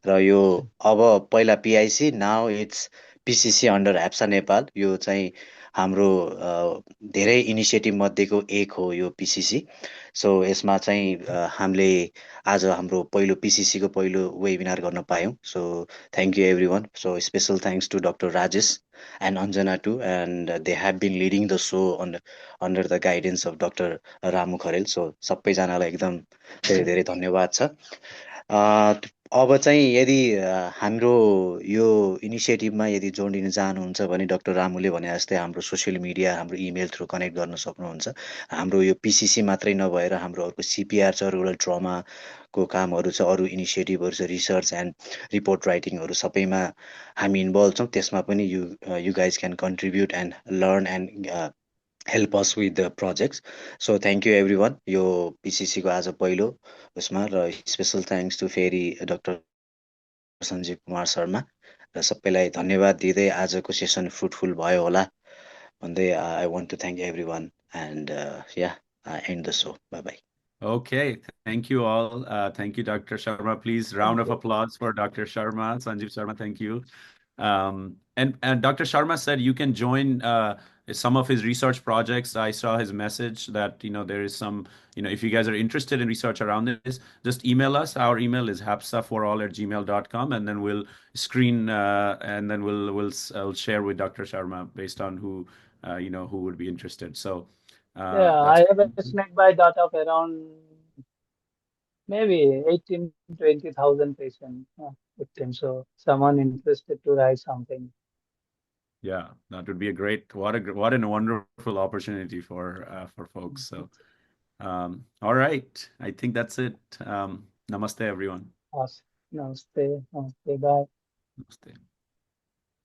र यो अब पहिला PIC now it's PCC under Hapsa Nepal यो चाहिँ हाम्रो धेरै इनिसिएटिभ मध्येको एक हो यो पिसिसी सो यसमा चाहिँ हामीले आज हाम्रो पहिलो पिसिसीको पहिलो वेबिनार गर्न पायौँ so thank you everyone so special thanks to doctor Rajesh and Anjana too, and they have been leading the show under the guidance of Dr. Ramu Kharel. So सबैजनालाई एकदम धेरै धेरै धन्यवाद छ। अब चाहिँ यदि हाम्रो यो इनिसिएटिभमा यदि जोडिन चाहनुहुन्छ भने डक्टर रामुले भने जस्तै हाम्रो सोसियल मिडिया, हाम्रो इमेल थ्रु कनेक्ट गर्न सक्नुहुन्छ। हाम्रो यो पिसिसी मात्रै नभएर हाम्रो अर्को सिपिआर छ, रुरल ट्रमा को कामहरू छ, अरू इनिसिएटिभहरू छ, रिसर्च एन्ड रिपोर्ट राइटिङहरू सबैमा हामी इन्भल्भ छौँ। त्यसमा पनि you guys can contribute and learn and help us with the projects. So thank you everyone. यो पिसिसीको आज पहिलो उसमा र स्पेसल थ्याङ्क्स टु फेरि डक्टर सञ्जीव कुमार शर्मा र सबैलाई धन्यवाद दिँदै आजको सेसन फ्रुटफुल भयो होला भन्दै I want to thank everyone and and the show. Bye bye. Okay, thank you all. Thank you, Dr. Sharma. Please, round of applause for Dr. Sharma, Sanjib Sharma. Thank you. And Dr. Sharma said you can join some of his research projects. I saw his message that there is some, if you guys are interested in research around this, just email us. Our email is hapsa4all@gmail.com, and then we'll screen and then I'll share with Dr. Sharma based on who who would be interested. So Yeah, that's I have a snakebite data of around maybe 18, 20,000 patients victims. So someone interested to write something. Yeah, that would be a great, what a wonderful opportunity for folks. So, all right, I think that's it. Namaste, everyone. Namaste, namaste, bye. Namaste.